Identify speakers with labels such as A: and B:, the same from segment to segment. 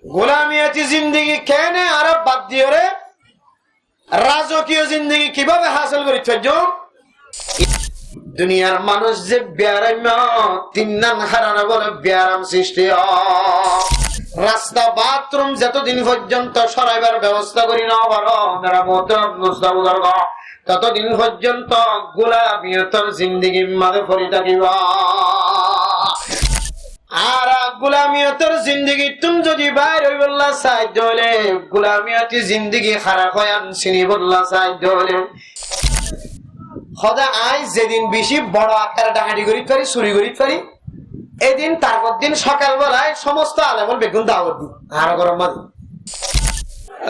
A: গোলামিয়াতি জিন্দেগি কেন আরব বাদ দিয়ে রে রাজকীয় জিন্দেগি কিভাবে হাসিল করি চলছম? দুনিয়ার মানুষ যে ব্যারাম তিন নাম হারানো বলে ব্যারাম সৃষ্টি রাস্তা বাথরুম যতদিন পর্যন্ত সরাইবার ব্যবস্থা করি না পারো ততদিন পর্যন্ত গোলামিয়তর জিন্দেগি মাঝে পড়ে থাকিবা। আর গোলামিয়তর জিন্দেগি তুমি যদি বাইর হই বললা সাহায্য হলে গোলামিয়তি জিন্দেগি খারাপ হয় চিনি বললা সাহায্য হলে সদা আই যেদিন বেশি বড় আকারে ডাকাতি করি পারি চুরি করি পারি এদিন তারপর দিন সকালবেলায় সমস্ত আলেমল বেগুন দাওয়াত দিই আর গরম মাঝে।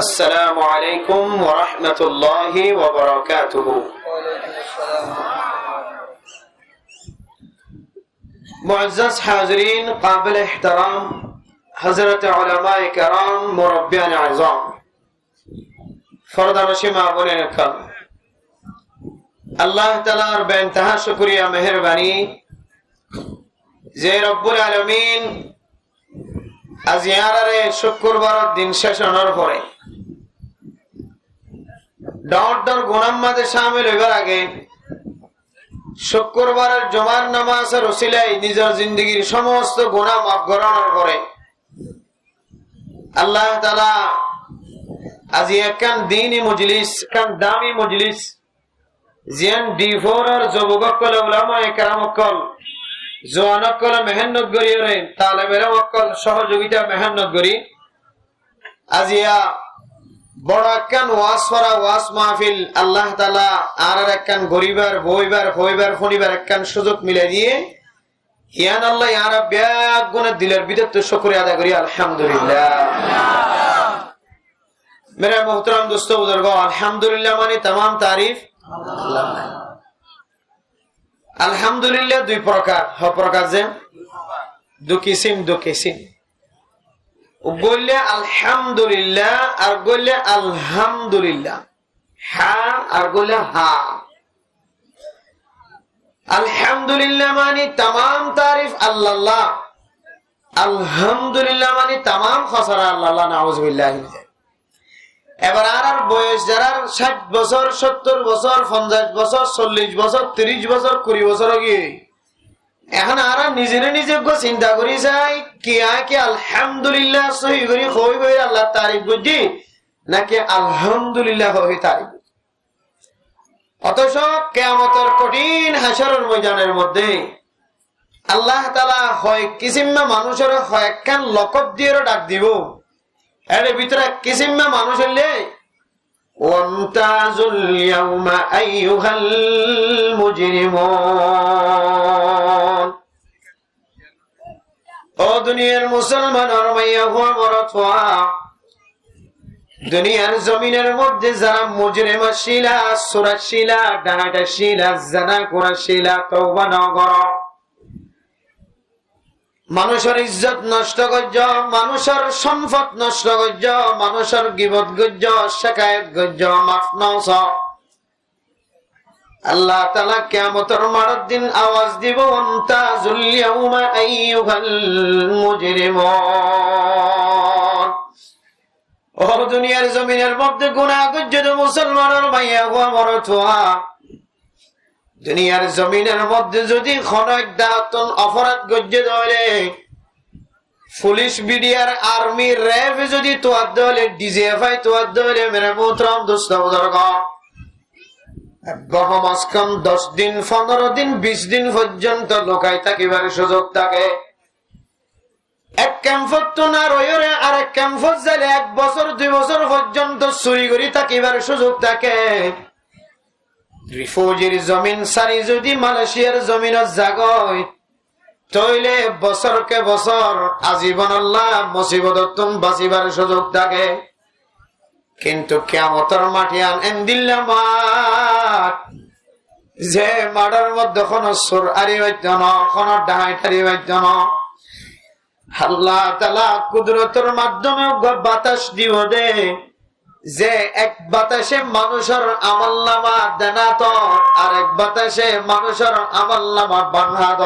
A: আসসালামু আলাইকুম ওয়া রাহমাতুল্লাহি ওয়া বারাকাতুহু। मुअज़्ज़ज़ हाज़रीन काबिल एहतराम हज़रत उलमाए किराम मुरब्बियान आज़म फरदानशी माबूने रखम अल्लाह तालार बेइंतहा शुक्रिया मेहरबानी जे रब्बुल आलमीन आज यारारे शुक्रबार दिन शेष होनार परे डॉक्टर गुनाह माঝে शामिल হইবার আগে শুক্রবারের জুমার নামাজের ওসিলায় নিজের জিন্দেগীর সমস্ত গুনাহ মাফ করানোর পরে আল্লাহ তাআলা আজ একখান দ্বীনি মজলিস একখান দামি মজলিস জিয়ান ডিফোরার যুবককল উলামায়ে কেরামকল জওয়ানকল মেহনত করিরে তালেবের মকল সহযোগিতা মেহনত করি আজিয়া বড় একখান ওয়াজ করা ওয়াজ মাহফিল আল্লাহ তাআলা আর একখান গরিবার বইবার হইবার ফনিবার একখান সুযোগ মিলে দিয়ে ইয়ান আল্লাহ ইয়া রাব্বি গুনাহ দিলের ভিতর শুকরিয়া আদায় করি আলহামদুলিল্লাহ। मेरे मोहतरम दोस्तों बुजुर्गों अल्हम्दुलिल्लाह माने तमाम तारीफ अल्हम्दुलिल्लाह दुई प्रकार ह प्रकार जे दो किसिम बोले अल्हम्दुलिल्लाह और बोले अल्हम्दुलिल्लाह हा और बोले हा। अल्हम्दुलिल्लाह मानी तमाम तारीफ अल्लाह अल्हम्दुलिल्लाह मानी तमाम खसरा अल्लाह नाउजुबिल्लाह। এবার আর বয়স যারা 60 বছর 70 বছর 50 বছর 40 বছর 30 বছর 20 বছর গিয়ে এখন আর নিজের নিজে চিন্তা করি যাই কি আকে আলহামদুলিল্লাহ সহি করি কই কই আল্লাহ তারিফ বুঝি নাকি আলহামদুলিল্লাহ হই তারিফ। অথচ কিয়ামতের কঠিন হাশরের ময়দানের মধ্যে আল্লাহ তাআলা হয় কিসিমা মানুষের হয় একখান লকব দিয়ে ডাক দিব এর ভিতরে কিসিমা মানুষ হইলে ওয়ামতাজুল ইয়াউমা আইয়ুহাল মুজরিমুন ও দুনিয়ার মুসলমান আর মাইয়া হওয়া মরতওয়া দুনিয়ার জমিনের মধ্যে যারা মুজরিম শিলা সুরাশিলা ডানাটা শিলা জানা করা শিলা তওবা না করো মানুষের ইজ্জত নষ্ট করছ মানুষের সম্পদ নষ্ট করছ মানুষের গীবত করছ শিকায়ত করছ মাফ নস আল্লাহ তাআলা কিয়ামতের মাঠের দিন আওয়াজ দিব আনতাজুল ইয়াউমা আইয়ুহাল মুজরিমুন ও দুনিয়ার জমিনের মধ্যে গুনাহ করছ মুসলমানের মাইয়া গো মরতওয়া দুনিয়ার জমিনের মধ্যে যদি খনক দাতন অপরাধ গজ্জে ধরে পুলিশ বিডিআর আর্মি র্যাব যদি তোয়াদ ধরে ডিজিএফআই তোয়াদ ধরে মেরে মোহতরম দোস্ত বুজুর্গ কম 10 দিন 15 দিন 20 দিন পর্যন্ত লোকাই থাকিবার সুযোগ থাকে। এক ক্যাম্পত তো না রয়রে আর এক ক্যাম্পত যাইলে 1 বছর 2 বছর পর্যন্ত চুরি করি থাকিবার সুযোগ থাকে। রিফিউজির জমিন সারি যদি মালয়েশিয়ার জমিনত জাগয় তইলে বছরকে বছর আজীবন আল্লাহ মুসিবতত বাঁচিবার সুযোগ থাকে। কিন্তু কিয়ামতের মাঠে আনদিল্লা মাঠ যে মাঠের মধ্যে কোন সুর আরি হইত না কোন ডাহাইটারি হইত না আল্লাহ তাআলা কুদরতের মাধ্যমে বাতাস দিব দে যে এক বাতাসে মানুষের আমলনামা দেনাত আর এক বাতাসে মানুষের আমলনামা বানহাদ।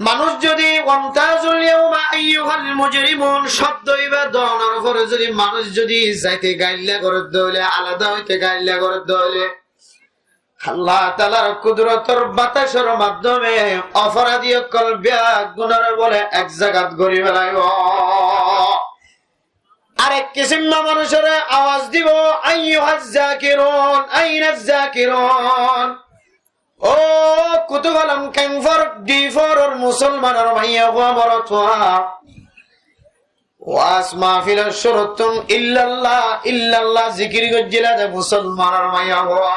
A: মানুষ যদি ওয়ামতাজুল ইয়াউমা আইয়ুহাল মুজরিমুন শব্দ ইবা দনার উপরে যদি মানুষ যদি যাইতে গাইল্লা করে দইলে আলাদা হইতে গাইল্লা করে দইলে আল্লাহ তাআলার কুদরতের বাতাসের মাধ্যমে অপরাধী অকল ব্যাগ গুনার বলে এক জায়গাত গড়ি ফেলাইব। আরেক কিসিম মানুষের আওয়াজ দিব আইয়ুহাজ জাকিরুন আইনাজ জাকিরুন। ও কুতুবালাম ক্যাম্পার ডিফর মুসলমানের ভাইয়া বরতোয়া ওয়াস মাহফিল শুরুতুম ইল্লাল্লাহ ইল্লাল্লাহ জিকির গজ্জিলা যে মুসলমানের ভাইয়া হওয়া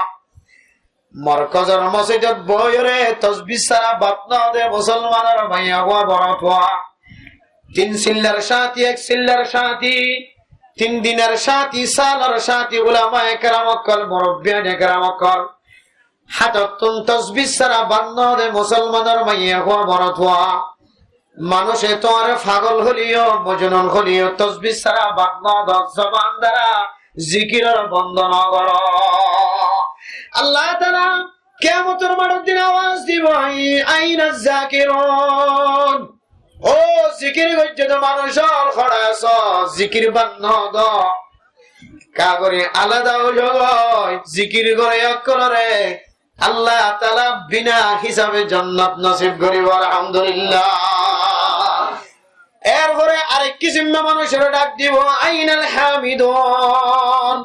A: মরকজের মসজিদত বইরে তাসবিহ সারা বাতনা দে মুসলমানের ভাইয়া হওয়া বরতোয়া 3 সিল্লার সাথী 1 সিল্লার সাথী 3 দিনের সাথী সালার সাথী উলামায়ে কেরাম কল মুরব্বিয়ানে কেরাম কল হাততুন তাসবিহ সারা বাতনা দে মুসলমানের ভাইয়া হওয়া বরতোয়া মানুষে তোর পাগল হলিও মজনুন হলিও তাসবিহ সারা বাতনা দ জবান দ্বারা জিকিরের বন্দনা করো। আল্লাহ তাআলা কিয়ামতের মাঠের দিন আওয়াজ দিব আইনাজ জাকিরুন। ও জিকির গজ্জে তো মানুষ খড়া আছো জিকির বান্ন দ কাগরে আলাদা হলো জিকির করে অকলরে আল্লাহ তাআলা বিনা হিসাবে জান্নাত নসিব করিব আলহামদুলিল্লাহ। এরপরে আরেক কিসিম মানুষের ডাক দিব আইনাল হামিদুন।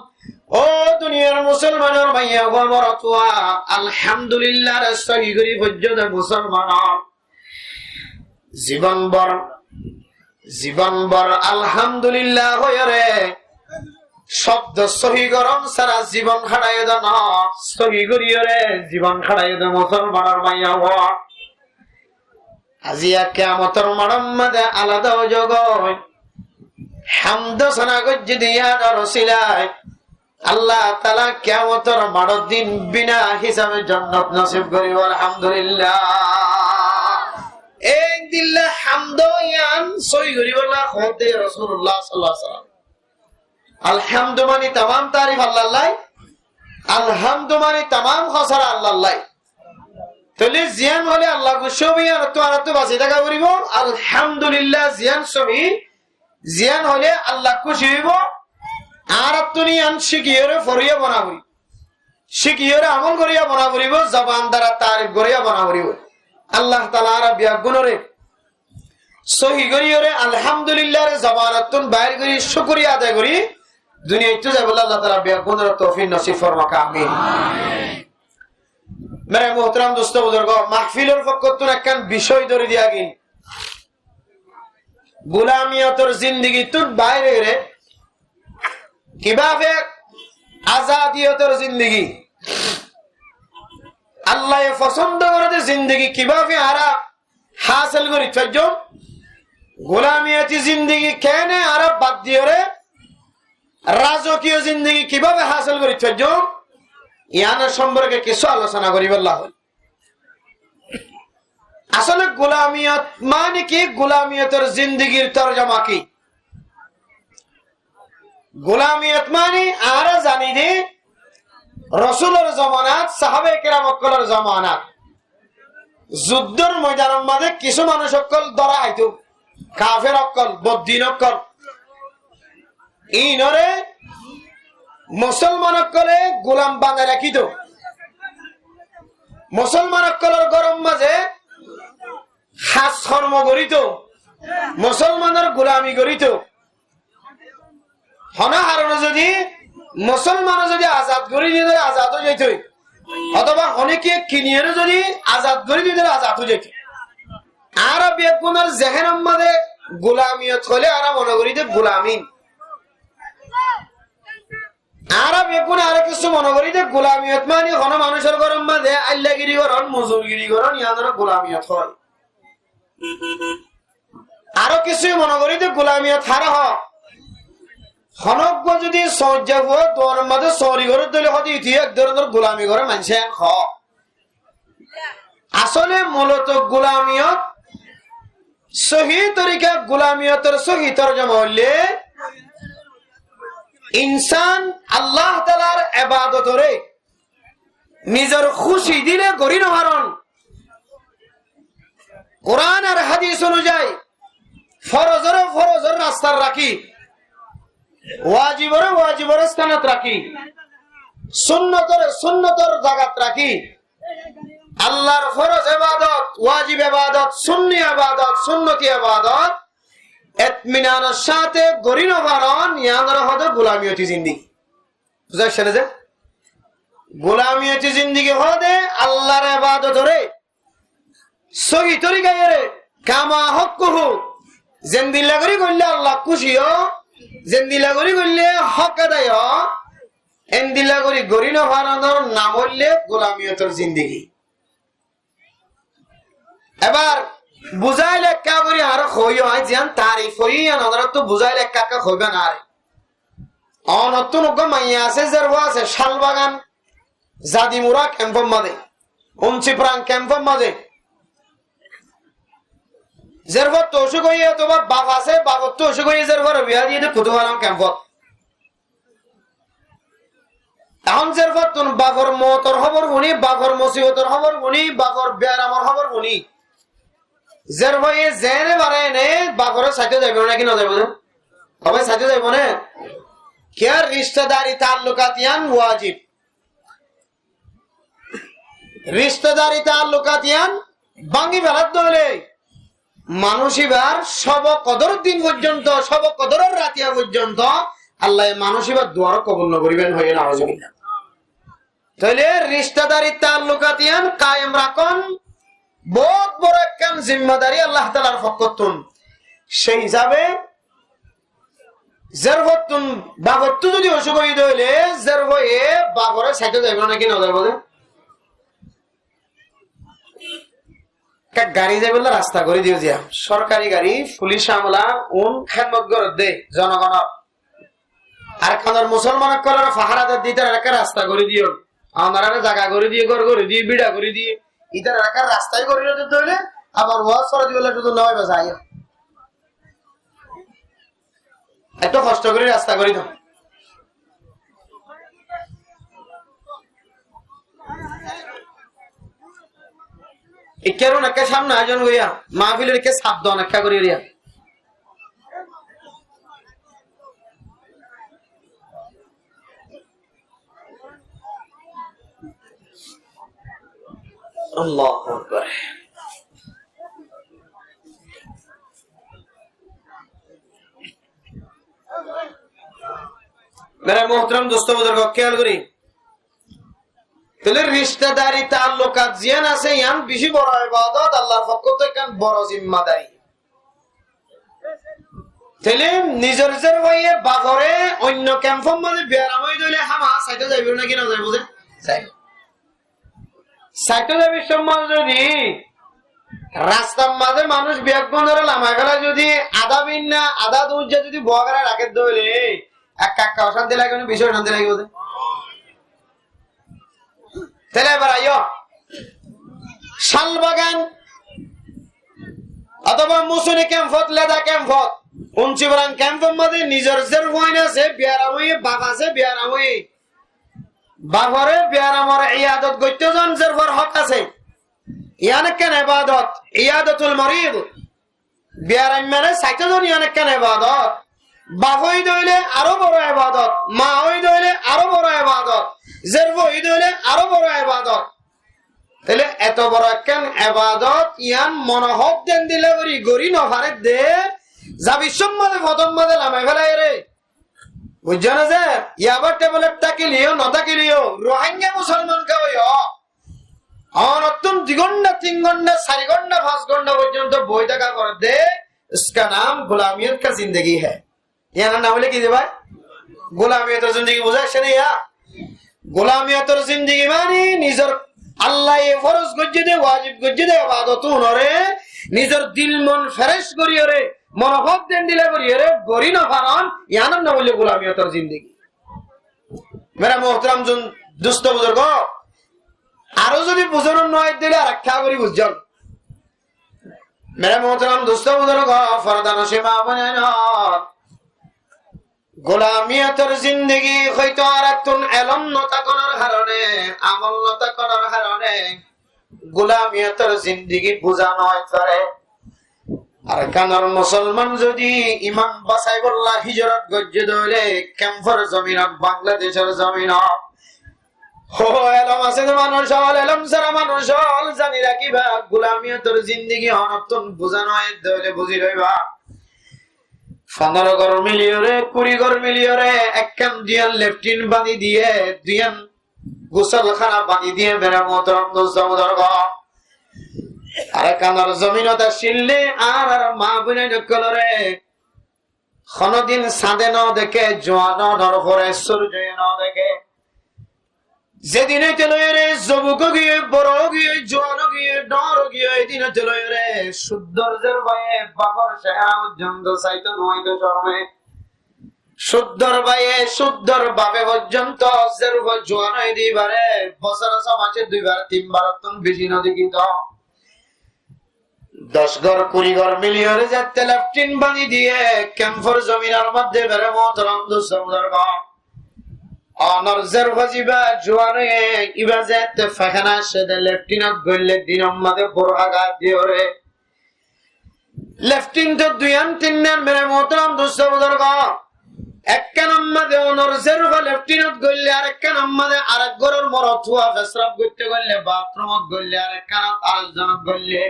A: ও দুনিয়ার মুসলমানের ভাইয়া বরতোয়া আলহামদুলিল্লাহ রে সহি করি পর্যন্ত মুসলমান জীবনভর আলহামদুলিল্লাহ হয়রে শব্দ সহি গরম সারা জীবন খাড়াই দেন সহি করিয়রে জীবন খাড়াই দে মুসলমানের ভাইয়া হওয়া আজিয়া কিয়ামতের মাঠের মধ্যে আলাদা জগৎ হামদ সানা গজ্জি দিয়া রসিলায় আল্লাহ তাআলা কিয়ামতের মাঠের দিন বিনা হিসাবে জান্নাত নসিব করিব আলহামদুলিল্লাহ। এই দিল্লা হামদ ইয়ান সহি করিবলা খোদে রাসূলুল্লাহ সাল্লাল্লাহু আলাইহি ওয়াসাল্লাম। আলহামদু মানে तमाम তারিফ আল্লাহর, আলহামদু মানে तमाम খসরা আল্লাহর। তাহলে জিয়ান হলে আল্লাহ খুশি আর তো আর তো বাঁচে থাকা করিব আলহামদুলিল্লাহ জিয়ান সবই জিয়ান হলে আল্লাহ খুশি হইব আর তুমি আন শিখিয়রে ফরিয়া বনাবরি শিখিয়রে আমল করিয়া বনাবরিব জবান দ্বারা তারিফ করিয়া বনাবরিব আল্লাহ তাআলা আরবিয়া গুণরে সহি করিয়রে আলহামদুলিল্লাহ রে জবানাতুন বাইর করি শুকরিয়া আদায় করি দুনিয়ায় তো যাব আল্লাহ তাআলা বিয়া গুণরে তৌফিক নসিব ফরমাক আমিন। মেরে মোহতরম দোস্ত বুজুর্গ মাহফিলের পক্ষতুন একখান বিষয় ধরে দিয়া গিন গোলামিয়তের জিন্দেগি তুন বাইরে রে কিভাবে আজাদিয়তের জিন্দেগি আল্লাহ পছন্দ করে জিন্দেগি কিভাবে আরা হাসিল করি চাইজন গোলামিয়তি জিন্দেগি কেন আরা বাদ দিয়ে রে রাজকীয় জিন্দেগি কিভাবে হাসিল করি চাইজন ইয়ানের সম্পর্কে কিছু আলোচনা করিব আল্লাহ। আসলে গোলামিয়ত মানে কি গোলামিয়তের জিন্দেগির তরজমা কি গোলামিয়ত মানে আরা জানি যে রাসূলের জামানাত সাহাবে কেরাম অকলের জামানাত যুদ্ধের ময়দানের মাঝে কিছু মানুষ অকল ধরা আইতো কাফের অকল বদ্দিন অকল ইনরে মুসলমান অকলে গোলাম বাঁধা রাখিত মুসলমান অকলের গরম মাঝে হাস কর্ম করিত মুসলমানের গোলামি করিত হনাহারণ যদি মুসলমান যদি আজাদ করে দিতে আজাদ হয়ে যেত অথবা অনেকে কিনিয়ে যদি আজাদ করে দিতে আজাদ হয়ে যেত আর বেগুনের জেহেনের মাঝে গোলামিয়ত হলে আর মনে করিতে গোলামিন আর বেগুন আর কিছু মনে করিতে গোলামিয়ত মানে কোন মানুষের গরম মাঝে আল্লাহগিরি করন মজুরগিরি করন ইয়াদের গোলামিয়ত হয় আরো কিছু মনে করিতে গোলামিয়ত হারা হয় হনজ্ঞ যদি সজ্জাব তোর মাঝে সরি করে দিলে হয়তো ইতি এক ধরনের গোলামি করে মানুষে আসলে মূলত গোলামিয়ত সহি তরিকা গোলামিয়তের সহি তরজমা হইলে ইনসান আল্লাহ তাআলার ইবাদতরে নিজের খুশি দিলে করি নহারণ কোরআন আর হাদিস অনুযায়ী ফরজের রাস্তার রাখি, ওয়াজিবরে স্থানত রাখি, সুন্নতর জাগাত রাখি। আল্লাহর ফরজ ইবাদত, ওয়াজিব ইবাদত, সুন্নি ইবাদত, সুন্নতি ইবাদত ইতমিনানের সাথে গরিনো বারণ ইয়ানর হদে গোলামিয়তি জিন্দেগি। বুঝাইছেন যে গোলামিয়তি জিন্দেগি হদে আল্লাহর ইবাদত রে সহি তরিকায় রে কামা হকুহু জেন্দিলা করি করলে আল্লাহ খুশিও, জেন্দিলা করি করলে হক আদায়, এন্দিলা করি গরিনো বারণর নাম হইলে গোলামিয়তর জিন্দেগি। এবার বুঝাই লেখা করি আর হইও হয় যেন তারিফ হইয়া নজর তো বুঝাই লেখা হইবে না। আর নতুন মাইয়া আছে যার আছে শালবাগান জাদিমুরা ক্যাম্পের মাঝে, উমচিপ্রাং ক্যাম্পের মাঝে যার পর তৌসুক হইয়া তোমার বাপ আছে, বাপর তৌসুক হইয়া যার পর বিয়া দিয়ে কুতুবালাম ক্যাম্পত। এখন যার পর তুমি বাপর মতর খবর শুনি, বাপর মুসিবতর খবর শুনি, বাপর বেয়ারামর খবর শুনি, যার ভয়ে জেনে বারে নে বাপরের সাথে যাইব নাকি না যাইব? সবাই সাথে যাইব না? क्या रिश्तेदारी ताल्लुकातियान वाजिब, रिश्तेदारी ताल्लुकातियान बांगी ফেলাত দলে মানুষ এবার সব কদর দিন পর্যন্ত, সব কদরের রাতিয়া পর্যন্ত আল্লাহ মানুষ এবার দোয়ার কবুল না করিবেন হয়ে না হজবিন। তাহলে রিশতেদারি তাল্লুকাতিয়ান কায়েম রাখুন, বহুত বড় একখান জিম্মাদারি আল্লাহ তাআলার পক্ষতুন। সেই হিসাবে জারবতুন বাবতু যদি অসুখ হয়ে দইলে জারবয়ে বাবরে সাইতে যাইব নাকি না যাইব? গাড়ি যাইব রাস্তা করে দিও দিয়া সরকারি গাড়ি পুলিশ আমলা উন খেদমত করে দে জনগণ আর খানার মুসলমান কলার ফাহারাদের দিতে একটা রাস্তা করে দিও, আমারা জায়গা করে দিয়ে ঘর করে দিয়ে বিড়া করে দিয়ে ইতার একটা রাস্তায় করে দিলে আবার ওয়াজ করে দিলে শুধু নয় বাজা আয় এত কষ্ট করে রাস্তা করে দাও। কেন একটা সামনে আয়োজন করিয়া মাহফিলের কে সাবধান একটা করিয়া আল্লাহু আকবার। मेरा मोहतरम दोस्तों बुजुर्गों ख्याल करी তাহলে রিশতেদারি তাল্লুকাত জিয়ান আছে ইয়ান বেশি বড় ইবাদত, আল্লাহর পক্ষ থেকে বড় জিম্মাদারি। তাহলে নিজের নিজের হয়ে বাগরে অন্য ক্যাম্পের মধ্যে বেরাম হয়ে দিলে হামা সাইতে যাইব নাকি না যাইব? যে যাইব। সাইতে যাবি সম্মান যদি রাস্তার মাঝে মানুষ বিয়াগুন ধরে লামাই ফেলা যদি আধা বিন্না আধা দুর্যা যদি বগারা রাখে দইলে এক কাকা অশান্তি লাগে না, বিষয় শান্তি লাগে বোঝে। তাহলে এবার আইও শালবাগান অথবা মুসুনি ক্যাম্পত লেদা ক্যাম্পত উঞ্চিবরান ক্যাম্পের মধ্যে নিজের জের হইন আছে বিয়ারাম হয়ে বাপ আছে বিয়ারাম হয়ে বাপরে বিয়ারামর ইয়াদত গইতে জন জের পর হক আছে ইয়ান কেন ইবাদত ইয়াদতুল মরিদ বিয়ারাম মানে সাইতে জন ইয়ান কেন ইবাদত। বাপ হই দইলে আরো বড় ইবাদত, মা হই দইলে আরো বড় ইবাদত, জের হই দইলে আরো বড় ইবাদত। তাহলে এত বড় একখান ইবাদত ইয়ান মনোহব দেন দিলে করি গরি নফারে দে যাবি সম্মানে ফদম মাদে লামাই ফেলাই রে বুঝছো না? যে ইয়াবার টেবলেট তাকিলিও নতাকিলিও রোহিঙ্গা মুসলমান কেউ অনতুন 2 ঘন্টা 3 ঘন্টা 4 ঘন্টা 5 ঘন্টা পর্যন্ত বই দেখা করে দে, इसका नाम गुलामियत का जिंदगी है। यहाँ नाम হলে কি দে ভাই? গোলামিয়তের জিন্দেগি বুঝাইছে না? ইয়া গোলামিয়তের জিন্দেগি মানে নিজের আল্লাহ ফরজ গজ্জে দে ওয়াজিব গজ্জে দে ইবাদত নরে নিজের দিল মন ফ্রেশ করিয়ে রে মনোভাব দেন দিলে করিয়ে রে গরি না ফারান ইয়ার নাম হলে গোলামিয়তের জিন্দেগি। মেরা মোহতরম দুস্থ বুজুর্গ আরো যদি বুঝানোর নয় দিলে আর একটা করি বুঝছেন। মেরা মোহতরম দুস্থ বুজুর্গ ফরদান সীমা বানায় গোলামিয়তের জিন্দেগি হয়তো আর একটুন এলম নতা করার কারণে আমল নতা করার কারণে গোলামিয়তের জিন্দেগি বোঝা নয় পারে। আর কানার মুসলমান যদি ইমান বাসাই বললা হিজরত গজ্জে দইলে ক্যাম্পর জমিনত বাংলাদেশের জমিনত এলম আছে মানুষ হল এলম সারা মানুষ হল জানি রাখিবা গুলামিয়তর জিন্দিগি অনতন বোঝানো দইলে বুঝি রইবা 15 ঘর মিলিয়রে 20 ঘর মিলিয়রে একখান দিয়ান লেফটিন বানি দিয়ে দিয়ান গোসলখানা বানি দিয়ে বেড়া মোহতরম দোস্তমদর আর কানার জমিনতা শিললে আর মা বোনে নকলরে কোনদিন সাদে ন দেখে জোয়ানো নরফরে সূর্য ন দেখে যেদিনে চলরে যুবক গিয়ে বড় গিয়ে জোয়ানো গিয়ে ডর গিয়ে এদিনে চলরে শুদ্ধর ভয়ে বাপর শেহা পর্যন্ত চাইতো নয়তো শর্মে শুদ্ধর ভয়ে শুদ্ধর বাপে পর্যন্ত জোয়ানো দিবারে বছর মাসে 2 বার 3 বার তুন বেশি নদী গীত 10 ঘর 20 ঘর মিলিয়নে যাতে লেফটিন বানি দিয়ে ক্যাম্পর জমিনের মধ্যে বেড়ে মোহতরম দোস্তমদর অনর্জের ভাজিবা জোয়ানে ইবা যাতে ফাখানা সেদে লেফটিনত গইলে দিন আমাদের বড় আঘাত দিওরে লেফটিন তো 2-3 দিন মেরে মোহতরম দোস্তমদর একখান আমাদের অনর্জের লেফটিনত গইলে আরেকখান আমাদের আরেক ঘরের মরথুয়া ফেসরাব করতে গইলে বাথরুমত গইলে আরেকখান আরেকজনত গইলে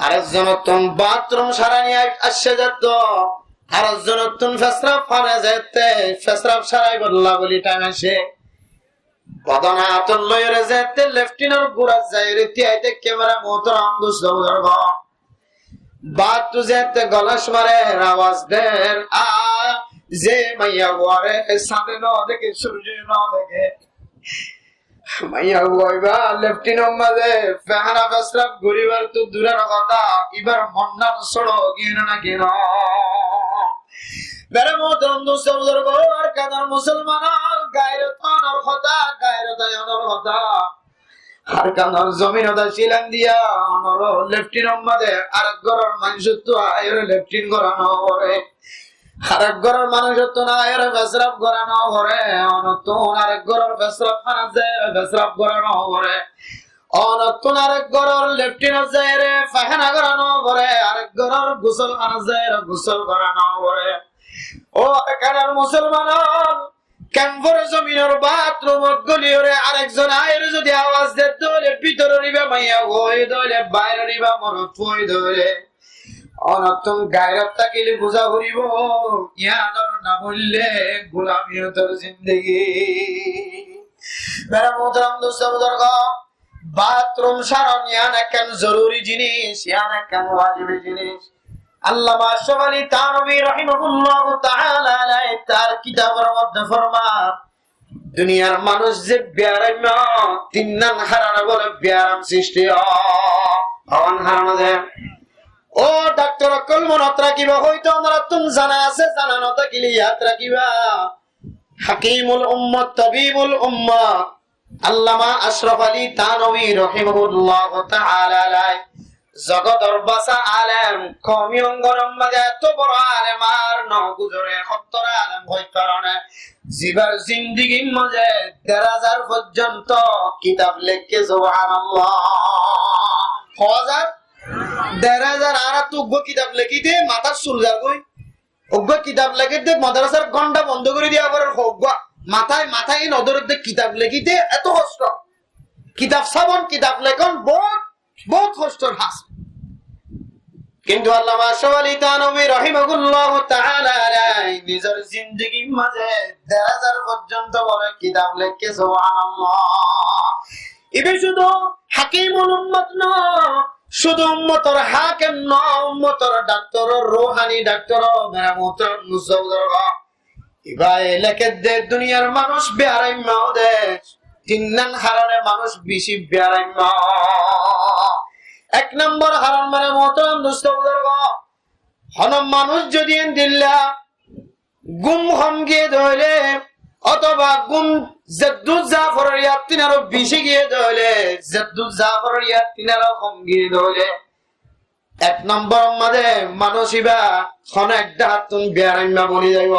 A: আরেকজন তুম বাথরুম সারা নিয়ে আসছে যেত আরেকজন তুম ফেসরাব ফানে যেতে ফেসরাব সারাই বললা বলি টাইম আসে বদনা আতন লয়রে যেতে লেফটিনের গুড়া যায় রীতি আইতে ক্যামেরা মোহতরম দোস্তমদর বাত তু যেতে গলাস মারে আওয়াজ দের যে মাইয়া ওয়ারে সাদে ন দেখে সূর্য ন দেখে মাইয়া ওইবা লেফটিনের মাঝে ফেহানা ফেসরাব ঘুরিবার তো দূরের কথা এবার মন্নার সড়ো গিয়ে না কেন বেড়ে মোহতরম দোস্তমদর আর কাদার মুসলমান গায়রতানোর কথা গায়রতানোর কথা আর কানার জমিনতা শিলান দিয়া অনর লেফটিনের মাঝে আরেক ঘরের মানুষ তো আয়ের লেফটিন করানো করে আরেক ঘরের মানুষ তো না আয়ের ফেসরাব করানো করে অনতুন আরেক ঘরের ফেসরাব খানা যায় ফেসরাব করানো করে অনতুন আরেক ঘরের লেফটিনের যায় রে ফাখানা করানো করে আরেক ঘরের গোসল খানা যায় গোসল করানো করে ও কানার মুসলমান ক্যাম্পর জমিনের বাথরুমত গলিয়রে আরেকজন আয়ের যদি আওয়াজ দে দলে ভিতরে নিবা মাইয়া হয়ে দলে বাইরে নিবা মরত হয়ে দলে অনতুন গায়রত তাকিলে বুঝা করিব ইয়ানোর না বললে গোলামিয়তর জিন্দেগি মেরা মোহতরম দোস্তমদর বাথরুম সারন ইয়ান একখান জরুরি জিনিস ইয়ান একখান ওয়াজিব জিনিস আল্লামা আশরাফ আলী থানভী রাহিমাহুল্লাহু তাআলা আলাইহি তার কিতাবের মধ্যে ফরমান দুনিয়ার মানুষ যে ব্যারাম তিননান হারানো বলে ব্যারাম সৃষ্টি হওয়ান হারানো যায় ও ডাক্তার অকল মনত রাখিবা হয়তো আমরা তুমি জানা আছে জানা নতা কিলি ইয়াদ রাখিবা হাকিমুল উম্মত তাবিবুল উম্মাহ আল্লামা আশরাফ আলী থানভী রাহিমাহুল্লাহু তাআলা আলাইহি জগতর বাসা আলেম কমি অঙ্গরম মাঝে এত বড় আলেম আর নগুজরে 70 আলেম হই কারণে জীবন জিন্দেগির মাঝে 1000 পর্যন্ত কিতাব লেখে সুবহানাল্লাহ 1000 আর তো কিতাব লেখি দে মাথার চুল যা কই অজ্ঞ কিতাব লেখে দে মাদ্রাসার ঘন্টা বন্ধ করে দিয়া আবার অজ্ঞ মাথায় নজরে কিতাব লেখি দে এত কষ্ট কিতাব সাবন কিতাব লেখন বহুত কষ্টর হাস কিন্তু আল্লামা আশরাফ আলী থানভী রাহিমাহুল্লাহু তাআলা আলাইহি নিজের জিন্দেগির মাঝে 1000 পর্যন্ত বলে কিতাব লেখে সুবহানাল্লাহ ইবে শুধু হাকিমুল উম্মত না শুধু উম্মতর হাকিম না উম্মতর ডাক্তার রূহানি ডাক্তার মেরা মোহতরম মুসলমান ইবাই লেখে দে দুনিয়ার মানুষ বেআরাম দে তিননান হারানে মানুষ বেশি বেআরাম এক নম্বর হারান মানে মোহতরম দোস্তমদর হন মানুষ যদি দিল্লা গুম হম গিয়ে ধরলে অথবা গুম জদ্দুল জাফরের ইয়াতিন আরো বেশি গিয়ে ধরলে জদ্দুল জাফরের ইয়াতিন আরো কম গিয়ে ধরলে এক নম্বর মাঝে মানুষ ইবা হন একটা হাতুন বেয়ারাইমা বলি যাইব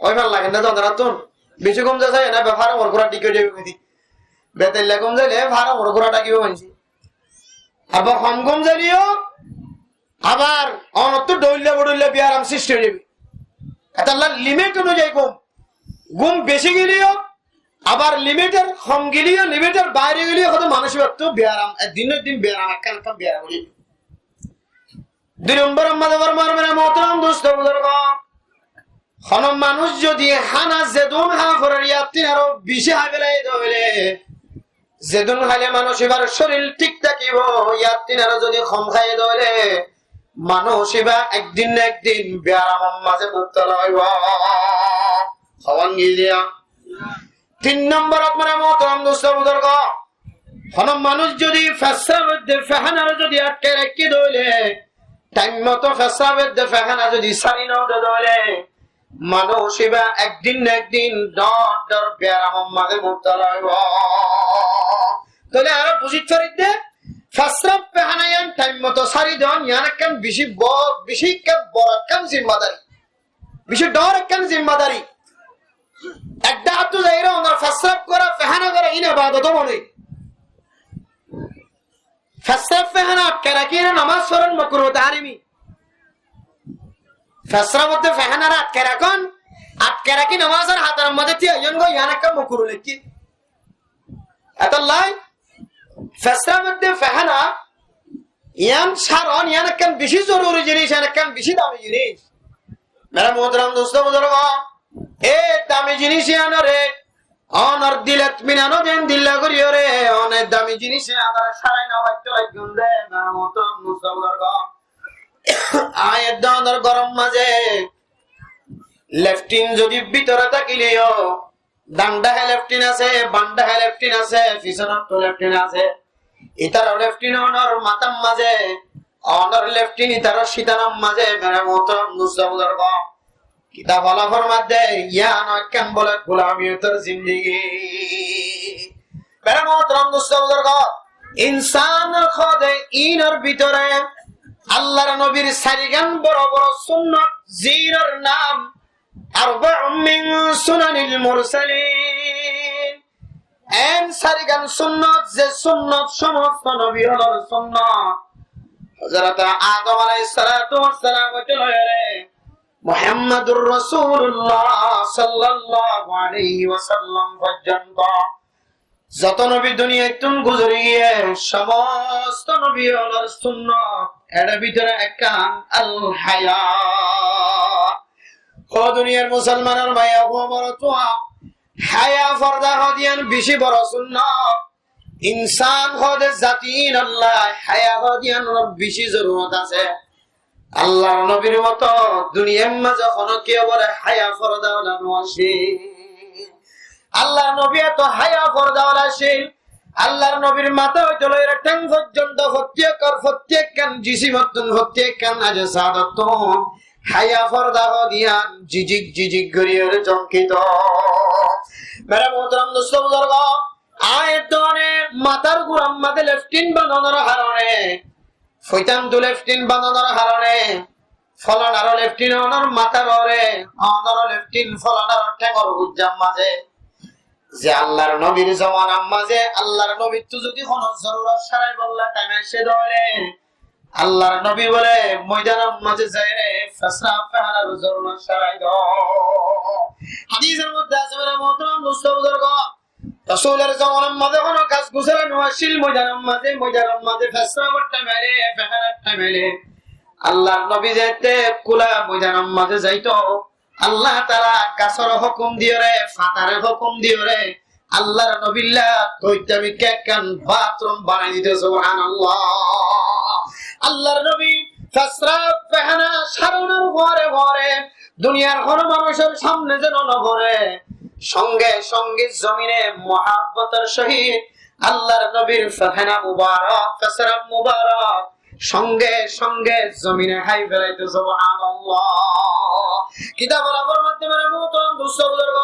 A: ওইবার লাগে না দাদা হাতুন বেশি কম যাচ্ছে না ভাড়া মোর ঘোরা টিকে যাবে বেতেল্লা কম যাইলে ভাড়া মোর ঘোরা ডাকিব মানছি আবার হমগম জানিও আবার অনত ডইলে বড়ইলে বিয়ারাম সৃষ্টি হয়ে যাবে। এটা লিমিট অনুযায়ী ঘুম বেশি গেলেও আবার লিমিটের কম গেলেও লিমিটের বাইরে গেলেও হয়তো মানুষ একটু বিয়ারাম দিনের দিন বিয়ারাম একখান বিয়ারাম হয়ে 2 নম্বর মহতরম দোস্ত বুজুর্গ, কোন মানুষ যদি হানা যেদুন হা করে ইয়াতিন আরো বেশি হা গেলে ধরে যেদুন খাইলে মানুষ এবার শরীর ঠিক থাকিব, ইয়াতিন আরো যদি কম খাই ধরে মানুষ এবার একদিন না একদিন বিয়ারাম মাঝে মুক্তলা হইব খাওয়ান গিয়ে। 3 নম্বর আপনারা মহতরম দোস্ত বুজুর্গ, কোন মানুষ যদি ফেসরার মধ্যে ফেহানার যদি আটকে রেখে ধরে টাইম মতো ফেসরাবের ফেহানা যদি সারি না ধরে মানুষ এবার একদিন না একদিন ডর ডর বিয়ারাম মাঝে মুক্তলা হইব। তাহলে আরো বুঝিত ফরিদে ফেসরাব ফেহানায়ান টাইম মতো সারি দেন ইয়ান একখান বেশি বেশি বড় একখান জিম্মাদারি, বেশি ডর একখান জিম্মাদারি। একটা হাত যাইরা ওনার ফেসরাব করা ফেহানা করা ইনা বাদত মনে ফেসরাব ফেহানা আটকে রাখি নামাজ পড়েন মাকরুহ তাহরিমি। ফেসরাব মধ্যে ফেহানার আটকে রাখুন, আটকে রাখি নামাজের হাতের মধ্যে দিয়ে ইয়ান গো ইয়ান একটা মাকরুহ লিখি এত লাই ফেসরাব মধ্যে ফেহানা ইয়ান সারন ইয়ান একটা বেশি জরুরি জিনিস, ইয়ান একটা বেশি দামি জিনিস। মেরা মোহতরম দোস্ত বুজুর্গ, এ দামি জিনিস আনরে অনর দিলত মিনানো দেন দিল্লা করিও রে অনেক দামি জিনিস আনার সারাই না হয়তো একজন দে। মেরা মোহতরম দোস্ত বুজুর্গ, আয়ের দানের গরম মাঝে লেফটিন যদি ভিতরে থাকিলেও ডান্ডা হে লেফটিন আছে, বান্ডা হে লেফটিন আছে, পিছনত তো লেফটিন আছে। ইতার লেফটিন অনর মাতাম মাঝে অনর লেফটিন ইতার শীতানাম মাঝে। মেরা মোহতরম দোস্ত বুজুর্গ, কিতাব আলা ফরমাতে ইয়ান কেন বলে গোলামিয়তের জিন্দেগি। মেরা মোহতরম দোস্ত বুজুর্গ, ইনসান খোদে ইনর ভিতরে আল্লাহর নবীর সারিগান বড় বড় সুন্নাত জিনের নাম আরবাউম মিন সুনানিল মুরসালিন। এন সারিগান সুন্নাত যে সুন্নাত সমস্ত নবী হলোর সুন্নাত। হযরত আদম আলাইহিস সালাতু ওয়াস সালাম হতে লয়রে মুহাম্মাদুর রাসূলুল্লাহ সাল্লাল্লাহু আলাইহি ওয়াসাল্লাম পর্যন্ত যত নবী দুনিয়ায় তুম গুজরে গিয়ে সমস্ত নবী হলোর সুন্নাত। এর ভিতরে একখান আল হায়া। ও দুনিয়ার মুসলমানের মায়া ও বড় তোয়া হায়া পর্দা হদিয়ান বেশি বড় সুন্নাত। ইনসান হদে জাতিন আল্লাহ হায়া হদিয়ান বেশি জরুরত আছে। আল্লাহর নবীর মতো দুনিয়ার মাঝে কোনো কেউ বলে হায়া পর্দা ওলা নয়। আল্লাহর নবী এত হায়া পর্দা ওলা সে আল্লাহর নবীর মাথা হইতে লইরা ঠ্যাং পর্যন্ত প্রত্যেক কান জিসিমতুন প্রত্যেক কান আজ সাদত হায়া পর্দা দিয়ান জিজিক জিজিক করিয়ে চমকিত। মেরা মোহতরম দোস্ত বুজুর্গ, আয়ের দনে মাথার গুরাম মাঝে লেফটিন বানানোর কারণে ফৈতান দু লেফটিন বানানোর কারণে ফলন আরো লেফটিন অনর মাথার ওরে অনর লেফটিন ফলন আরো ঠ্যাঙর গুজ্জাম মাঝে যে আল্লাহর নবীর জমানার মাঝে আল্লাহর নবীর তো যদি কোনো জরুরত সারাই বললা টাইমে সে ধরে আল্লাহর নবী বলে ময়দানের মাঝে যায় রে ফসরা ফাহার জরুরত সারাই দাও। হাদিসের মধ্যে আছে মেরা মুহতারাম দোস্ত বুজুর্গ, রাসূলের জমানার মাঝে কোনো কাজ গুছানো নওয়াশিল ময়দানের মাঝে ফসরা বট্টা মেরে ফাহারটা মেরে আল্লাহর নবী যেতে কুলা ময়দানের মাঝে যাইতো। আল্লাহ তাআলা গাছর হুকুম দিও রে ফাতারের হুকুম দিও রে আল্লাহর নবিল্লা কইতে আমি কেকান বাথরুম বানাই দিতে সুবহানাল্লাহ। আল্লাহর নবী ফসরা ফাহানা সারুনার ঘরে ঘরে দুনিয়ার কোন মানুষের সামনে যেন না ঘরে সঙ্গে সঙ্গে জমিনে মুহাব্বতের সহিত আল্লাহর নবীর ফাহানা মুবারক ফসরা মুবারক সঙ্গে সঙ্গে জমিনে হাই ফেলাইতে সুবহানাল্লাহ। কিতাবের মাধ্যমে মুহতারাম দোস্ত বুজুর্গ,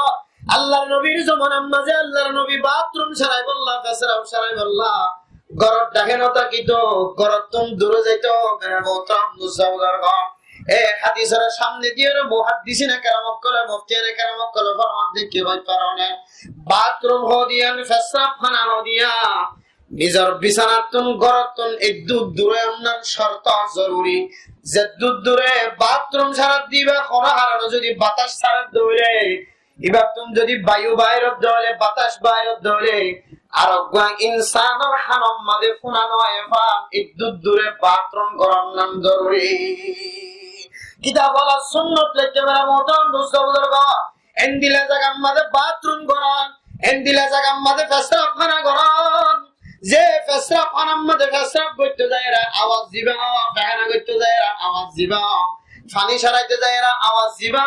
A: আল্লাহর নবীর জমানার মাঝে আল্লাহর নবী বাথরুম সারাই বললা ফসরাও সারাই বললা গরত ডাকে নতা কিতো গরত তুম দূরে যাইতো। মুহতারাম দোস্ত বুজুর্গ, এই হাদিসের সামনে দিয়ে মুহাদ্দিসিনে কেরাম কলে মুফতিনে কেরাম কলে ফরমান দেখি ভাই পারনে বাথরুম হদিয়ান ফসরা খানা হদিয়া নিজের বিছানাতুন গরতুন একদূর দূরে অন্যান্য শর্ত জরুরি, যে দূর দূরে বাথরুম ছাড়া দিবা খরা হারানো, যদি বাতাস ছাড়া দৌড়ে এবার তুমি যদি বায়ু বাইরত দৌড়ে বাতাস বাইরত দৌড়ে আর ইনসানের হানম মাঝে ফুনানো এফাম একদূর দূরে বাথরুম করার নাম জরুরি। কিতাব বলা সুন্নত লেখতে মেরা মতন দুষ্ট বুজুর্গ এন্দিলা জায়গার মাঝে বাথরুম করান, এন্দিলা জায়গার মাঝে পেশাবখানা করান। যে পেশাবখানার মাঝে পেশাব করতে যায় এরা আওয়াজ দিবা, পায়খানা করতে যায় এরা আওয়াজ দিবা, পানি সরাইতে যায় এরা আওয়াজ দিবা।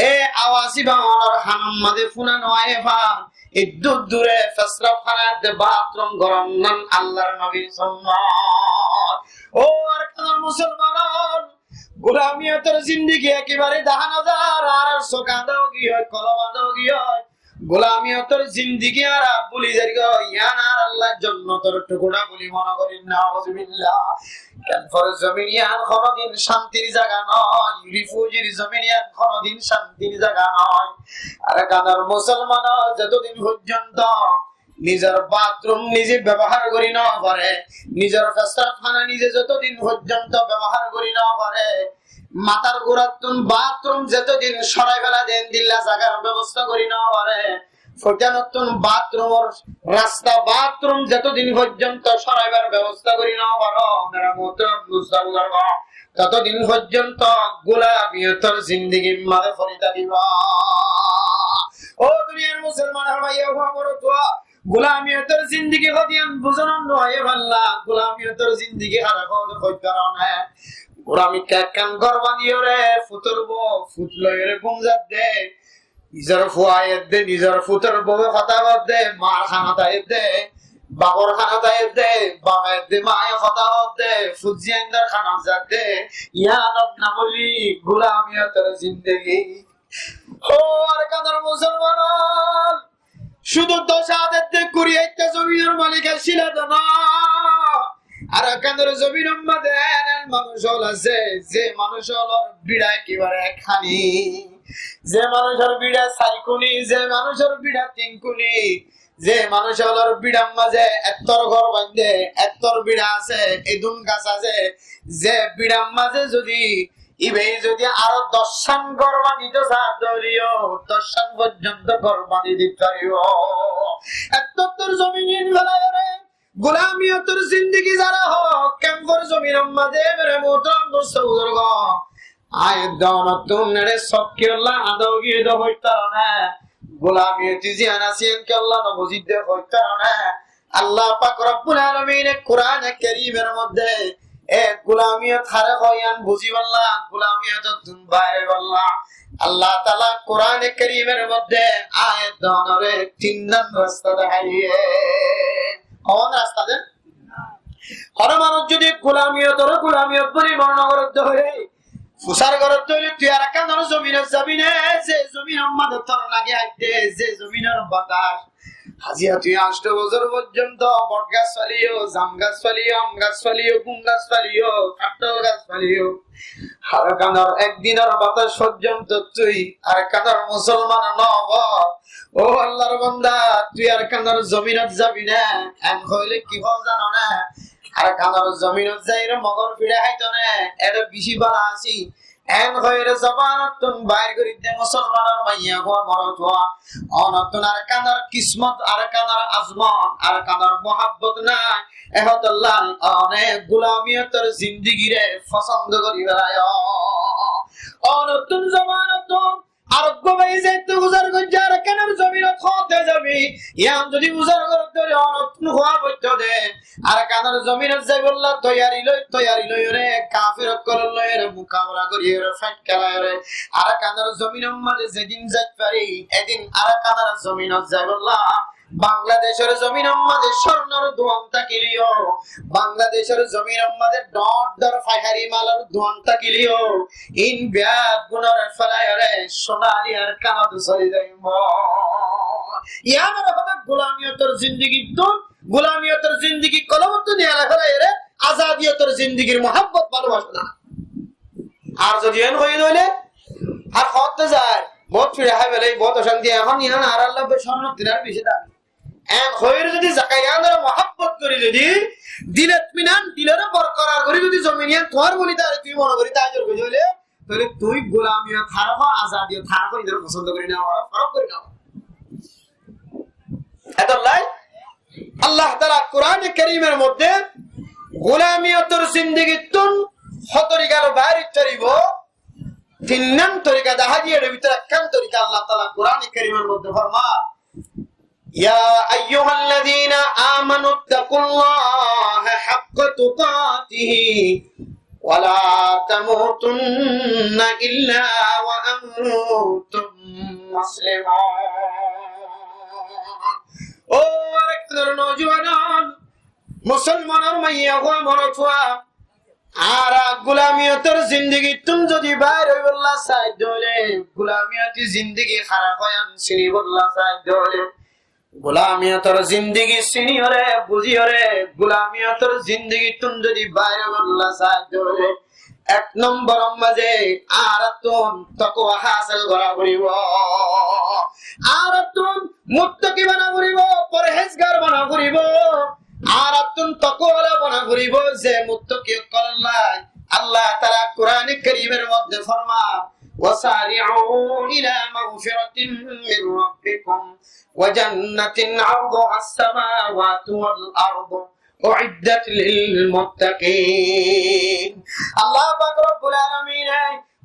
A: এ আওয়াজ দিবা আর হানাম মাঝে ফুনানো এফাম একদূর দূরে পেশাবখানাতে বাথরুম করার নাম আল্লাহর নবীর সুন্নাত। ও আর কার মুসলমান, গোলামিয়তের জিন্দেগি একেবারে দাহান হাজার আর সোকা দাও গিয়ে কলমা দাও গিয়ে গোলামিয়তের জিন্দেগি আর বলি যাই গো ইয়ান আর আল্লাহর জন্য তোর টুকুরা বলি মনে করি না আউযুবিল্লাহ। কেন ফর জমিনিয়ান কোনদিন শান্তির জায়গা নয়, রিফিউজির জমিনিয়ান কোনদিন শান্তির জায়গা নয়। আর কানার মুসলমান যতদিন পর্যন্ত নিজের বাথরুম নিজে ব্যবহার করি না পারে, নিজের পেশাবখানা নিজে যতদিন পর্যন্ত ব্যবহার করি না পারে, মাথার গোড়াতুন বাথরুম যতদিন সরাই ফেলা দেন দিল্লা জায়গার ব্যবস্থা করি না পারে, ফটানতুন বাথরুমের রাস্তা বাথরুম যতদিন পর্যন্ত সরাইবার ব্যবস্থা করি না পারো মেরা মোহতরম মুসলমান, ততদিন পর্যন্ত গোলামিয়তের জিন্দেগির মাঝে পড়ে থাকিবা। ও দুনিয়ার মুসলমান ভাইয়া খবর তো গোলামিয়তের জিন্দেগি হদিয়ান বুঝানো নয় আল্লাহ, গোলামিয়তের জিন্দেগি হারা খাওয়া হইতে না। গোলামি কান গরবানিও রে ফুতরবো ফুটলয়ের গুমজাত দে, নিজের ফুয়ায়ের দে, নিজের ফুতর বউ কথা দে, মার খানা তাইর দে, বাবর খানা তাইর দে, বাবার দে মায়ের কথা দে, ফুজিয়ান্দার খানা যাত দে, ইয়ান না বলি গোলামিয়তের জিন্দেগি। ও আর কাদার মুসলমান, শুধু দশাদের দে কুড়িয়াইতে জমিনের মালিকের শিলা দানা আর কাদের জমিনের মধ্যে মানুষ আছে, যে মানুষ হল বিড়া একেবারে একখানি, যে মানুষের বিড়া চারিকুনি, যে মানুষের বিড়া তিনকুনি, যে মানুষ হল বিড়ার মাঝে এত্তর ঘর বাঁধে, এত্তর বিড়া আছে, এদুন গাছ আছে, যে বিড়ার মাঝে যদি যদি আরো 10 ঘর বাঁধিতে চাও 10 পর্যন্ত ঘর বাঁধি দিতে পারিব। এত্তর জমিন বেলায় গোলামিয়তের জিন্দেগি যারা হোক ক্যাম্পর জমিনের মাঝে মেরে মোহতরম দোস্ত বুজুর্গ আয় দাওয়াতুন রে সবকে আল্লাহ আদাও গিয়ে দাও হইতার না, গোলামিয়তি জিয়ান আসিন কে আল্লাহ নবজিদ দে হইতার না। আল্লাহ পাক রব্বুল আলামিন কোরআন কারীমের মধ্যে এক গোলামিয়ত হারে হইয়ান বুঝিবাল্লাহ, গোলামিয়ত তুম বাইরে বল্লাহ। আল্লাহ তাআলা কোরআন কারীমের মধ্যে আয়াত দানরে 3 নং রাস্তা দেখাইয়ে। কোন রাস্তা দেন? হর মানুষ যদি গোলামিয়ত বলি বর্ণনা করতে হয় ফুসার করতে হইলে তুই আর একটা ধরো জমিনের যাবি না, যে জমিন আমাদের তোর লাগে আইতে, যে জমিনের বাতাস হাজিয়া তুই 8 বছর পর্যন্ত বট গাছ ফালিও, জাম গাছ ফালিও, আম গাছ ফালিও, কুম গাছ ফালিও, কাঁঠাল গাছ ফালিও, আর কানার একদিনের বাতাস পর্যন্ত তুই আর কানার মুসলমান নব। ও আল্লাহর বান্দা, তুই আর কানার জমিনত যাবি না, এম হইলে কি হল জানো না? আর কানার জমিনত যাইরে মগর ফিরে হাইতো না, এটা বেশি বালা আছি এম হইরে জবানতুন বাইর করি দে মুসলমানের মাইয়া গো বড় তোয়া অনতুন আর কানার কিসমত, আর কানার আজমত, আর কানার মোহাব্বত না এহত আল্লাহ অনেক গোলামিয়তের জিন্দেগি রে পছন্দ করি বেড়ায়। অনতুন জবানতুন আর গোবাই যেতে উজার গঞ্জার কানার জমিনত হতে যাবি, ইয়াম যদি উজার করতে অনতুন হওয়া বইতে দে আর কানার জমিনত যাই বললা তৈয়ারি লই রে কাফিরত কল লই রে মোকাবেলা করি রে ফাইট খেলায় রে। আর কানার জমিনের মাঝে যেদিন যাইতে পারি এদিন আর কানার জমিনত যাই বললা বাংলাদেশের জমিনের মাঝে স্বর্ণর দোয়ান তাকিলিও, বাংলাদেশের জমিনের মাঝে ডট দর ফাইহারি মালার দোয়ান তাকিলিও, ইন ব্যাগ গুণর ফেলায় রে সোনালি আর কানাত চলে যাইব। ইয়ার হবে গোলামিয়তের জিন্দেগি দুন, গোলামিয়তের জিন্দেগি কলমত নিয়ে রাখায় রে আজাদিয়তের জিন্দেগির মোহাব্বত ভালোবাসা না। আর যদি এন হয়ে নইলে আর হতে যায় বহুত ফিরে হাই বেলে বহুত অশান্তি। এখন ইহান আর আল্লাহ স্বর্ণ দিনার বেশি দাম হয়ের যদি জাকাইয়ানের মহব্বত করি যদি দিলত মিনান দিলের বরকরার করি যদি জমিনিয়ান তোমার বলি তাহলে তুই মনে করি তাই জোর বুঝলে তাহলে তুই গোলামিও থারো আজাদিও থারো নিজের পছন্দ করি না ফরক করি না এতলাই আল্লাহ তাআলা কোরআনে কারীমের মধ্যে গোলামিয়তর জিন্দেগি তুন হতরিকার বাইরে চরিব তিন নাম তরিকা দাহাজিয়ের ভিতরে একখান তরিকা আল্লাহ তাআলা কোরআনে কারীমের মধ্যে ফরমায় يا أيها الذين آمنوا اتقوا الله حق تقاته ولا تموتن إلا وأنتم مسلمون اور اکثر نوجوانان মুসলমানের মাইয়া হওয়া মরতুয়া আর গোলামিয়তের জিন্দগি তুম যদি বাইরে বললা সাইড হলে গোলামিয়তি জিন্দগি খারাপ হয় সিনি বললা সাইড হলে গোলামিয়তের জিন্দগি সিনিয়রে বুঝিয়রে গোলামিয়তের জিন্দগি তুম যদি বাইরে বললা সাইড হলে এক নম্বর মাঝে আর তুম তাকওয়া হাসিল করা করিব আর তুম মুত্তাকি বানা করিব পরহেজগার বানা করিব আর তুম তাকওয়ালা বানা করিব যে মুত্তাকি আল্লাহ আল্লাহ তাআলা কোরআনে কারীমের মধ্যে ফরমায় وسارعوا إلى مغفرة من ربكم وجنة عرضها السماوات والأرض أعدت للمتقين الله পাক রব্বুল আলামিন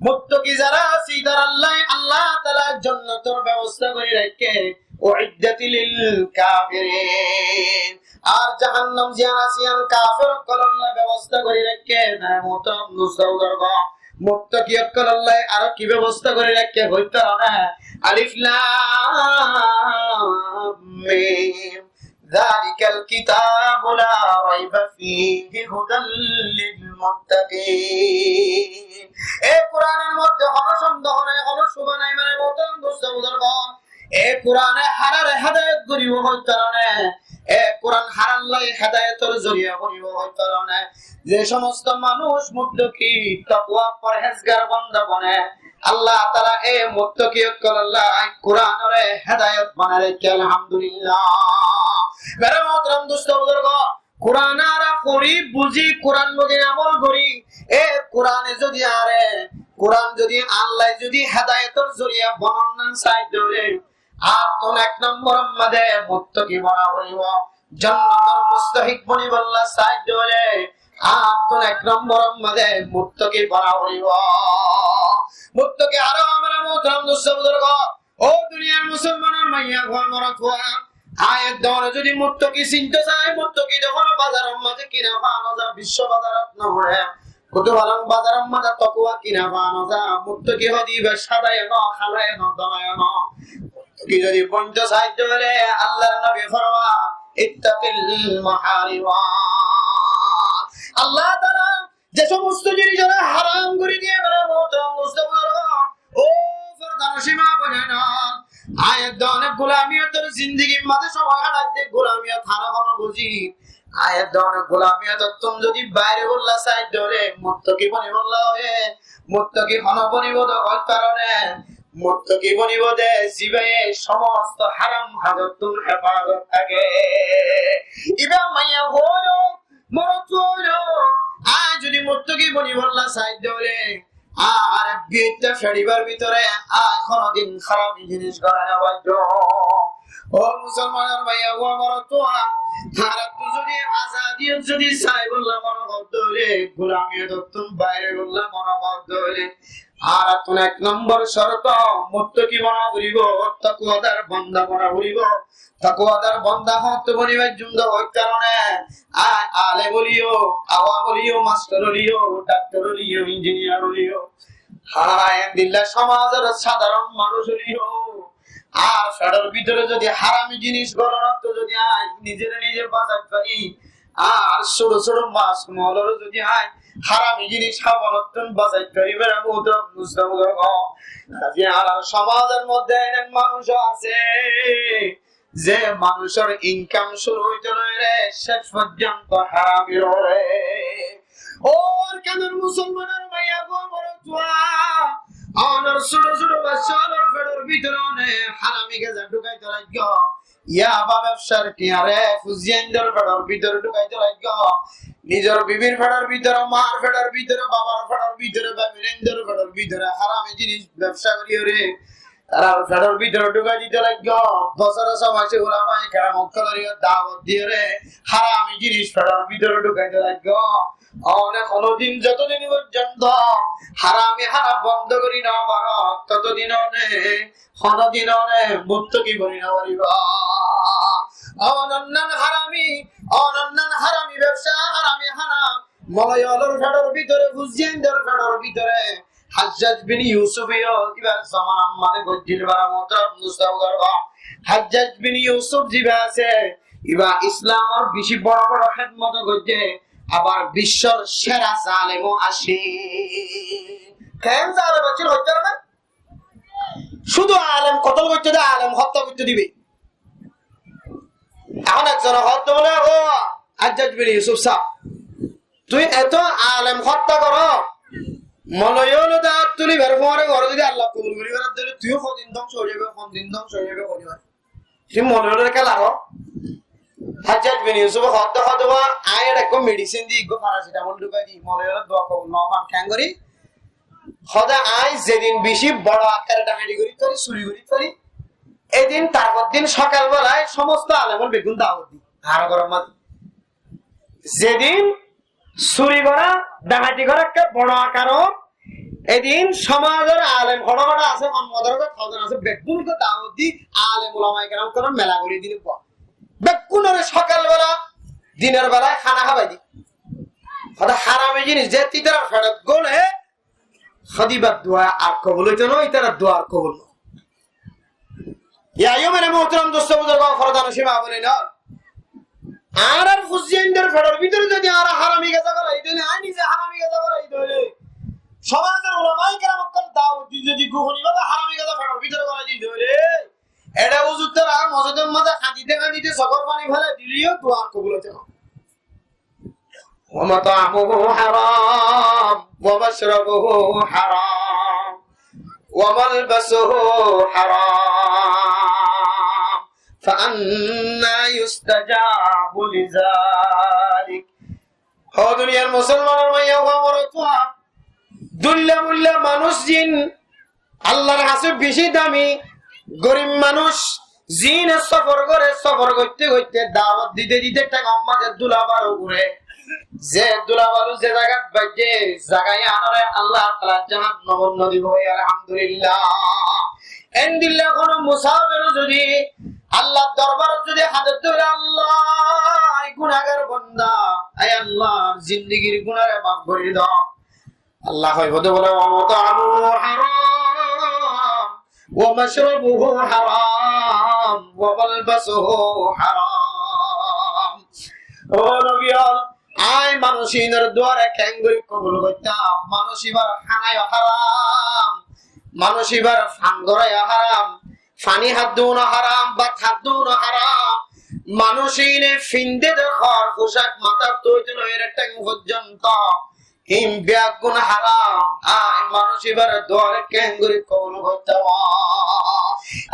A: মুত্তাকি যারা আছে তারা আল্লাহ তাআলা জান্নাতের ব্যবস্থা করে রাখে أعدت للكافرين আর জাহান্নাম যারা আছে কাফের কল্যাণ ব্যবস্থা করে রাখে না মুতাম নুসাউদারগা মুত্তাকি আল্লাহ আর কি ব্যবস্থা করে রাখে হইতো না আলিফ লাম মিম যালিকাল কিতাবু লা রাইবা ফীহি হুদাল লিল মুত্তাকিন এই কোরআনের মধ্যে কোনো সন্দেহ নাই কোনো শুভ নাই মানে মতন বুঝাবুদারগণ এই কোরআনে হারারে হেদায়েত করিব হইতো না এই কোরআন হারাল্লাই হেদায়েতের জরিয়া করিব হইতো না যে সমস্ত মানুষ মুত্তাকি তাকওয়া পরহেজগার বান্দা বনে আল্লাহ তাআলা এই মুত্তাকি আল্লাহ কোরআনের হেদায়েত বানায় রেখে আলহামদুলিল্লাহ মেরে মোহতরম দোস্ত বুজুর্গ কোরআন আর পড়ি বুঝি কোরআন বুঝি আমল করি এই কোরআনে যদি আরে কোরআন যদি আল্লাহ যদি হেদায়েতের জরিয়া বানান চাই ধরে আপন এক নম্বর মধ্যে মুত্তাকি বানা হইব জান্নাতের মুস্তাহিক বনি বল্লা চাই ধরে আপন এক নম্বর মধ্যে মুত্তাকি বানা হইব মুত্তাকি আরো আমরা মোহতরম দোস্ত বুজুর্গ ও দুনিয়ার মুসলমানের মাইয়া ঘর মরতুয়া আয়াত দরে যদি মুত্তাকি চিন্তা চায় মুত্তাকি যখন বাজারের মাঝে কিনা পাওয়া যায় বিশ্ব বাজারত না হরে কত ভালো বাজারের মাঝে তাকওয়া কিনা পাওয়া যায় মুত্তাকি হদিবে সাদায় না খালায় না দলায় না মুত্তাকি যদি বন্ধ সাহায্য করে আল্লাহর নবী ফরমান ইত্তাকিল মাহারিমা আল্লাহ তাআলা যে সমস্ত জিনিস হারাম করে দিয়ে বলে মোহতরম মুস্তাফা ও ফরদান সীমা বলে না আয়াত দনে গোলামিয়তের জিন্দেগির মাঝে সবাই হারাতে গোলামিয়ত হারানো বুঝি আয়াত দনে গোলামিয়ত তুমি যদি বাইরে বললা সাইড ধরে মুত্তাকি বনি বললা হয়ে মুত্তাকি হনবনিবদ হয় কারণে মুত্তাকি বনিবদে জিবে সমস্ত হারাম হাজতুন হেফাজত থাকে ইবা মাইয়া হলো মরতুলো আজ যদি মুত্তাকি বনি বললা সাইড ধরে আর বিয়েটা ফেরিবার ভিতরে আর কোনদিন খারাপ জিনিস করা না বলতো ও মুসলমানের ভাইয়া ও আমার তো আর তুই যদি আজাদি যদি চাই বললাম মনে করতে হলে গোলামিয়ত তুমি বাইরে বললাম মনে করতে হলে আর তুমি এক নম্বর শর্ত মুত্তাকি মনে করিব তাকওয়াদার বান্দা মনে করিব তাকওয়াদার বান্দা হতে বলিবার জন্য ওই কারণে আলে বলিও আওয়া বলিও মাস্টার বলিও ডাক্তার বলিও ইঞ্জিনিয়ার বলিও হায় দিল্লা সমাজের সাধারণ মানুষ বলিও আর ফেডার ভিতরে যদি হারামি জিনিস গণনাত্ম যদি আয় নিজের নিজে বাজার করি আর ছোট ছোট মাছ মহলের যদি আয় হারামি জিনিস খাওয়ানোর বাজার করি বেড়াবো আর সমাজের মধ্যে মানুষ আছে যে মানুষের ইনকাম শুরু হইতে রয়ে শেষ পর্যন্ত হারামি রে ওর কেন মুসলমানের মাইয়া গো বড় তুয়া আনার ছোট ছোট বাচ্চাদের ফেডার ভিতরে হারামি গেজা ঢুকাইতে লাগলো ইয়াবা ব্যবসার টিয়ারে ফুজিয়েন্ডর ফেডার ভিতরে ঢুকাইতে লাগলো, নিজের বিবির ফেডার ভিতরে, মার ফেডার ভিতরে, বাবার ফেডার ভিতরে, বাবিরেন্দ্র ফেডার ভিতরে হারামি জিনিস ব্যবসা করিও রে তারা ফেডার ভিতরে ঢুকাই দিতে লাগলো। বছর সমাজে ওলামাই কেরাম করিও দাওয়াত দিয়ে রে হারামি জিনিস ফেডার ভিতরে ঢুকাইতে লাগলো। অনেক কোনদিন যতদিন পর্যন্ত হারামি হারাম বন্ধ করি না পারো ততদিন কোনদিন মুক্তকি করি না পারিব। অনন্যান হারামি ব্যবসা, হারামি হারাম মলয়লর ফেডার ভিতরে, হুসেইনদের ফেডার ভিতরে হাজ্জাজ বিন ইউসুফ ইবার জামান আমাদের গজ্জিল বারা মোহতারাম মুস্তাফা হাজ্জাজ বিন ইউসুফ জিবা আছে ইবা ইসলামের বেশি বড় বড় খেদমত করছে, আবার বিশ্বর সেরা জালেমও আসে। কেন জালেম হচ্ছিল হইতে না, শুধু আলেম কতল করতে দেয়, আলেম হত্যা করতে দিবে। এখন একজন হত্যা বলে ও হাজ্জাজ বিন ইউসুফ সাহ তুই এত আলেম হত্যা করো, মলয়ল দাঁত তুলি বের পরে ঘরে যদি আল্লাহ কবুল করি বেড়ার দিলে তুইও কদিন ধ্বংস হয়ে যাবে, কদিন ধ্বংস হয়ে যাবে পরিবার। তুই মলয়লের খেলা হো হাজ্জাজ বিন ইউসুফ হত্যা হওয়া আয়ের এক মেডিসিন দি গো প্যারাসিটামল ঢুকাই দি মলয়লের দোয়া কবুল ন পান খ্যাং করি হদা আই যেদিন বেশি বড় আকারে ডাকাতি করি তোরি চুরি করি তোরি এদিন তারপর দিন সকালবেলায় সমস্ত আলেমল বেগুন দাওয়াত দি আর গরম যেদিন চুরি করা ডাকাতি করা একটা বড় আকার এদিন সমাজের আলেম ঘটনা আছে অন্যদের খবর আছে বেগুন দাওয়াত দি আলেম ওলামায়ে কেরাম করে মেলা করে দিলে বেগুনের সকালবেলা দিনের বেলায় খানা খাবাই দি হদা হারামি জিনিস যে তিতার ফেরত গোলে খদিবার দোয়া আর কবুল হইতো না, ইতার দোয়া আর কবুল না। ইয়া মেরে মোহতারাম দোস্ত বুজুর্গ ফরদান সীমা বলে না আর ফুজিয়েন্ডের ফেডার ভিতরে যদি আর হারামি গাজা করা এই দিলে আই নিজে হারামি গাজা করা এই দিলে সমাজের ওলামায়ে কেরাম কল দাওয়াত দি যদি গোহনি ভাবে হারামি গাজা ফেডার ভিতরে করা দি দিলে এটা উজুতরা মসজিদের মধ্যে কাঁদিতে সকর পানি ফেলে দিলিও দোয়া কবুল হতে না। ومطعمه حرام ومشربه حرام وملبسه حرام فأنا يستجاب لذلك। ও দুনিয়ার মুসলমানের মাইয়া ও মরতুয়া দুল্লা মুল্লা মানুষ জিন আল্লাহর কাছে বেশি দামি, গরিব মানুষ জিন সফর করতে করতে দাওয়াত দিতে টাকা আমাদের দুলাবার উপরে যে দুলাবালু যে জায়গা বাজে জায়গায় আনরে আল্লাহ তাআলা জাহান্নাম নদী বই আলহামদুলিল্লাহ। এন্দিল্লা কোন মুসাফির যদি আল্লাহর দরবারে যদি হাজত ধরে আল্লাহ এই গুনাহগার বান্দা আয় আল্লাহ জিন্দেগীর গুনাহে মাফ করে দাও, আল্লাহ হয়তো বলে ওয়াতামু হারাম ওয়া মাশরাবুহু হারাম ওয়া মালবাসুহু হারাম। ও নবী আয় মানুষের দুয়ারে খ্যাঙ্গুরি কবুল করতাম, মানুষ এবার খানায় হারাম, মানুষ এবার ফাঙ্গরায় হারাম, ফানি হাত দৌন হারাম বা হাত দৌন হারাম, মানুষের ফিন্দে দেখর পোশাক মাথার তৈরি নয় ট্যাং পর্যন্ত হিম ব্যাগুন হারাম। আয় মানুষ এবার দুয়ারে খ্যাঙ্গুরি কবুল করতাম।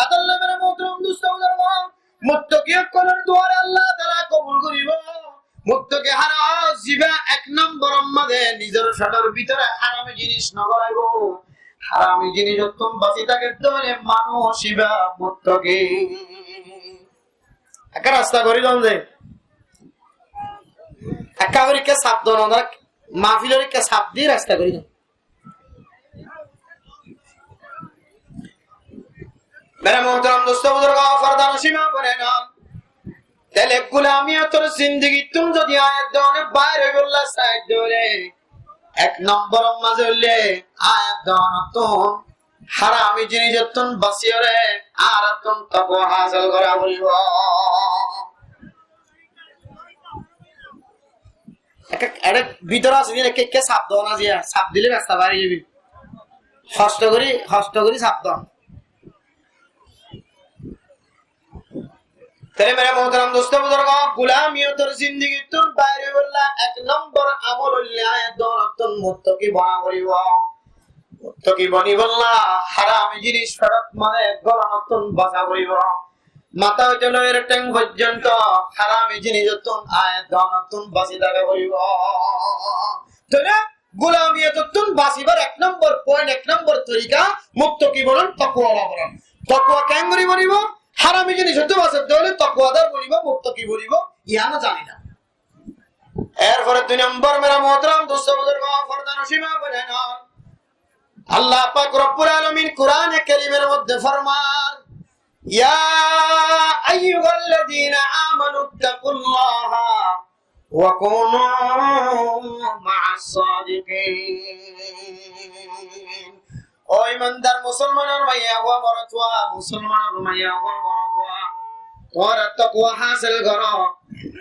A: আল্লাহ মেরে মোহতরম দোস্ত বুজুর্গ মুত্তাকি করার দুয়ারে আল্লাহ তাআলা কবুল করিব। মুক্তকে হারা জিবা এক নম্বর মাঝে নিজের শাটার ভিতরে হারামি জিনিস নগরাইব, হারামি জিনিস উত্তম বাঁচি থাকে ধরে মানুষ ইবা মুক্তকে একটা রাস্তা করি যে একা করে কে সাপ দন মাহফিলের কে সাপ দিয়ে রাস্তা করি মেরা মোহতারাম দোস্ত বুজুর্গ ফরদান সীমা বলে না তাহলে গুলামিয়াতের জিন্দেগি তুমি যদি আয়াত দেওয়ানে বাইরে বললা সাইড ধরে এক নম্বর মাঝে হলে আয়াত দেওয়ান তুমি হারামি জিনিস তুমি বাঁচিয়ে রে আর তুমি তাকওয়া হাসিল করা বলিব। একটা ভিতরে আছে কে কে সাপ দেওয়া না যে সাপ দিলে রাস্তা বাইরে যাবি, কষ্ট করি সাপ দাও। তাহলে মেরা মোহতারাম দোস্ত বুজুর্গ গুলামিয়তের জিন্দেগি তুন বাইরে বললা এক নম্বর আমল হইলে আয়াত দনতন মুত্তাকি বনা করিব। মুত্তাকি বনি বললা হারামি জিনিস ফেরত মানে গলানতন বাঁচা করিব। মাথা হইতে লয়ের ট্যাং পর্যন্ত হারামি জিনিস আয়াত গানাতুন বাসি দাগে করিব তাহলে গোলামিয়াতুন বাসিবার এক নম্বর পয়েন্ট, এক নম্বর তরিকা মুক্ত কি বলেন? তাকওয়া বলেন। তাকওয়া কেন করিব? হারামি জিনিস হতে বাঁচতে হলে তাকওয়াদার বলিব, মুক্ত কি বলিব ইয়া না জানি না। এরপরে 2 নম্বর মেরা মোহতারাম দোস্ত বুজুর্গ ফরদান সীমা বলেন আল্লাহ পাক রব্বুল আলামিন কোরআনে কারীমের মধ্যে ফরমান ইয়া আইয়ুহাল্লাযীনা আমানুত্তাকুল্লাহা ওয়া কুনু মা'আস সাদিকিন। ও ইমানদার মুসলমানের মাইয়া ওয়া মরতওয়া, মুসলমানের মাইয়া ওয়া মরতওয়া, তোমরা তাকওয়া হাসিল করো।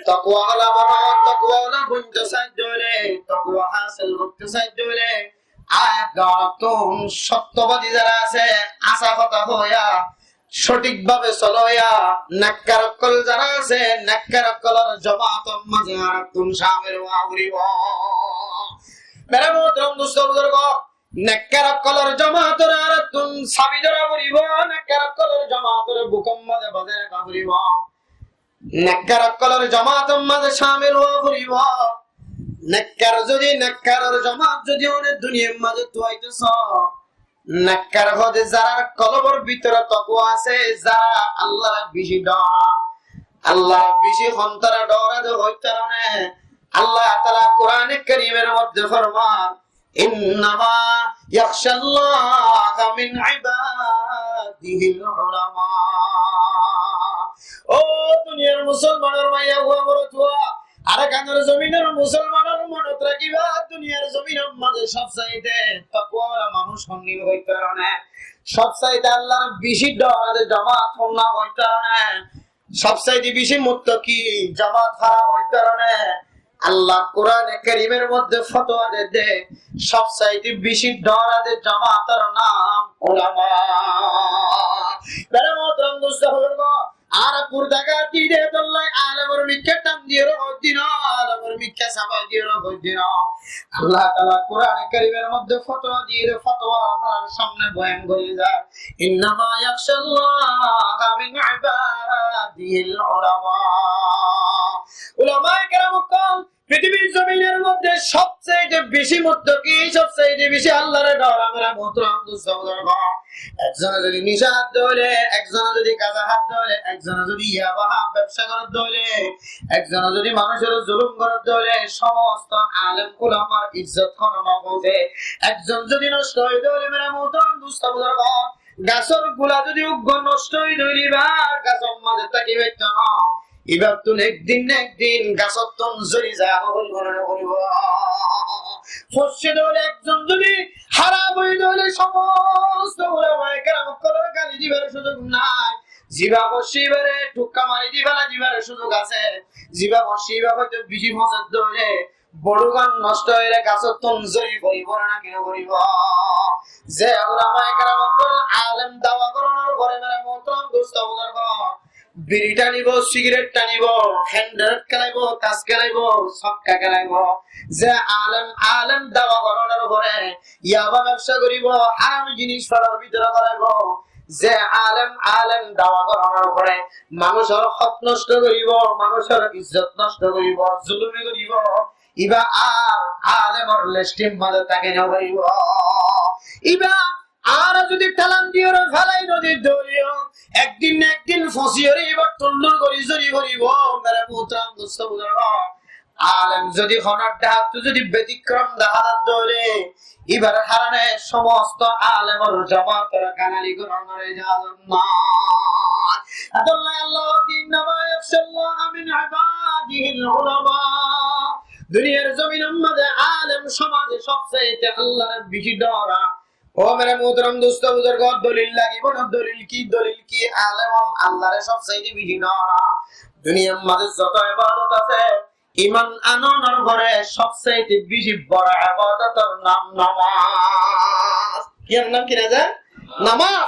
A: তাকওয়া হলো বড়, তাকওয়া হলো বুঝতে সাহায্য হলে, তাকওয়া হাসিল করতে সাহায্য হলে আয়াত গাতুন সত্যবাদী যারা আছে আশা কথা হইয়া সঠিকভাবে চলইয়া নাক্কারকল যারা আছে নাক্কারকলের জামাতের মাঝে আরাতুন শামিল হওয়া করিব। মেরা মোহতরম দোস্ত বুজুর্গ নাক্কারকলের জামাতের আরাতুন সাবিদরা করিব, নাক্কারকলের জামাতের বুকম মাঝে বাজে রাখা করিব, নাক্কারকলের জামাতের মাঝে শামিল হওয়া করিব। নাক্কার যদি নাক্কারের জামাত যদি অনেক দুনিয়ার মাঝে তুইতেছ, নাক্কার হদে যারা কলবের ভিতরে তাকওয়া আছে, যারা আল্লাহর বেশি ডর, আল্লাহ বেশি অন্তরে ডরে হইতারনে আল্লাহ তাআলা কোরআনে কারীমের মধ্যে ফরমান ইন্নামা ইয়াখশাল্লাহা মিন ইবাদিহিল উলামা। ও দুনিয়ার মুসলমানের মাইয়া ওয়া মরতুয়া আর কানের জমিনের মুসলমানের মনত রাখিবা, দুনিয়ার জমিনের মাঝে সবচাইতে তাকওয়াওয়ালা মানুষ সঙ্গী হইতে পারে, সবচাইতে আল্লাহর বেশি ডরারে জামাত হন্না হইতে পারে, সবচাইতে বেশি মুত্তাকি জামাত হারা হইতে পারে। আল্লাহ কোরআনে কারীমের মধ্যে ফতোয়া দে সবচাইতে বেশি ডরারে জামাতের নাম উলামা। বেরে মোহতরম দোস্ত হলো আর পুরদাগা দিদে দল্লাই আলমর মিক্কা টান দিও দিন, আলমর মিক্কা সাবা দিও দিন। আল্লাহ তাআলা কোরআনে কারীমের মধ্যে ফতোয়া দিয়ে ফতোয়া আমার সামনে বয়ান করে যায় ইন্নামা ইয়াখশাল্লাহা মিন ইবাদিহিল উলামা। উলামায়ে কেরাম পৃথিবীর জমিনের মধ্যে সবচেয়ে বেশি মুত্তাকি, সবচেয়ে বেশি আল্লাহর ডর আমরা মোহতরম দোস্ত বুজুর্গ। একজনে যদি নিশা হাত ধরে, একজনে যদি গাঁজা হাত ধরে, একজনে যদি ইয়াবা ব্যবসা করার ধরে, একজনে যদি মানুষের জুলুম করার ধরে, সমস্ত আলেম উলামার ইজ্জত খনন হবে। একজন যদি নষ্ট হয়ে ধরে মেরা মোহতরম দোস্ত বুজুর্গ, গাছের গুলা যদি উগ্র নষ্ট হয়ে ধরিবা গাছের মাঝে তাকি ব্যক্ত না এবার তুন একদিন না একদিন গাছের তন জড়ি যায় করিব। ফসে ধরে একজন যদি হারাম হয়ে ধরে সমস্ত উলামায়ে কেরাম করার গালি দিবার সুযোগ নাই। জিবা বসিবারে টুক্কা মারি দিবালা দিবার সুযোগ আছে, জিবা বসিবা হয়তো বিজি মজার ধরে বড় গান নষ্ট হইলে গাছের তন জড়ি করিব না কেন করিব। যে উলামায়ে কেরাম আলেম দাওয়া করানোর পরে মেরা মোহতরম দোস্ত বুজুর্গ বিড়ি টানিব, সিগারেট টানিব, হ্যান্ডেল খেলাইব, তাস খেলাইব, ছক্কা খেলাইব। যে আলেম দাওয়া করানোর পরে ইয়াবা ব্যবসা করিব, হারামি জিনিস ফেলার ভিতরে করাইব। যে আলেম দাওয়া করানোর পরে মানুষের হক নষ্ট করিব, মানুষের ইজ্জত নষ্ট করিব, জুলুমি করিব, ইবা আর আলেমর লেস্টিম মাঝে তাকে নগরিব। ইবা আর যদি টালান দিও ফেলাই নদীর দরিও একদিন না একদিন ফসিয়রে এবার টুল্লুর করি জড়ি করিব। মেরে মোহতরম দোস্ত বুজুর্গ আলেম যদি হনার ডাক যদি ব্যতিক্রম দেখার ধরে এবার হারানে সমস্ত আলেমর জামাতের কানালি গ্রহণের ইজাজত নাই। আল্লাহ আল্লাহ দিন নামা ইয়াখশাল্লাহা মিন ইবাদিহিল উলামা। দুনিয়ার জমিনের মধ্যে আলেম সমাজে সবচেয়ে আল্লাহর বেশি ডরা। ও মেরে মোহতরম দোস্ত বুজুর্গ দলিল লাগিব না? দলিল কি আলেম আল্লাহর সবচেয়ে বেশি ডরা। দুনিয়ার মাঝে যত ইবাদত আছে ঈমান আননের পরে সবচেয়ে বেশি বড় ইবাদতের নাম নামাজ। কি নাম কি না যায়? নামাজ।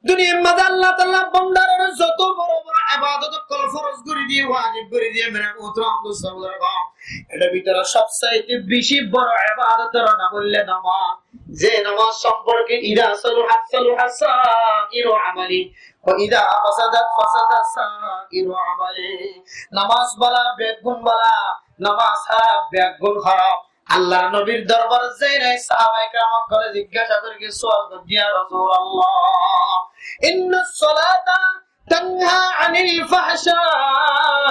A: দুনিয়ার মাঝে আল্লাহ তাআলা বান্দার যত বড় বড় ইবাদত কল ফরজ করে দিয়ে ওয়াজিব করে দিয়ে মেরে মুহতারাম মুসলমান, এটার ভিতরে সবচেয়ে বেশি বড় ইবাদতের নাম হলো নামাজ। যে নামাজ সম্পর্কে ইদা সালুহাত সালুহাত সাইরু আমালি ওয়া ইদা ফাসাদাত ফাসাদাত সাইরু আমালি। নামাজ বলা বেগুন বলা, নামাজ খারাপ বেগুন খারাপ। আল্লাহর নবীর দরবারে যাই নাই সাহাবায়ে কেরাম করে জিজ্ঞাসা করে কি সওয়াল করে, ইয়া রাসূলুল্লাহ ইন্নাস সালাতা তানহা আনিল ফাহশাই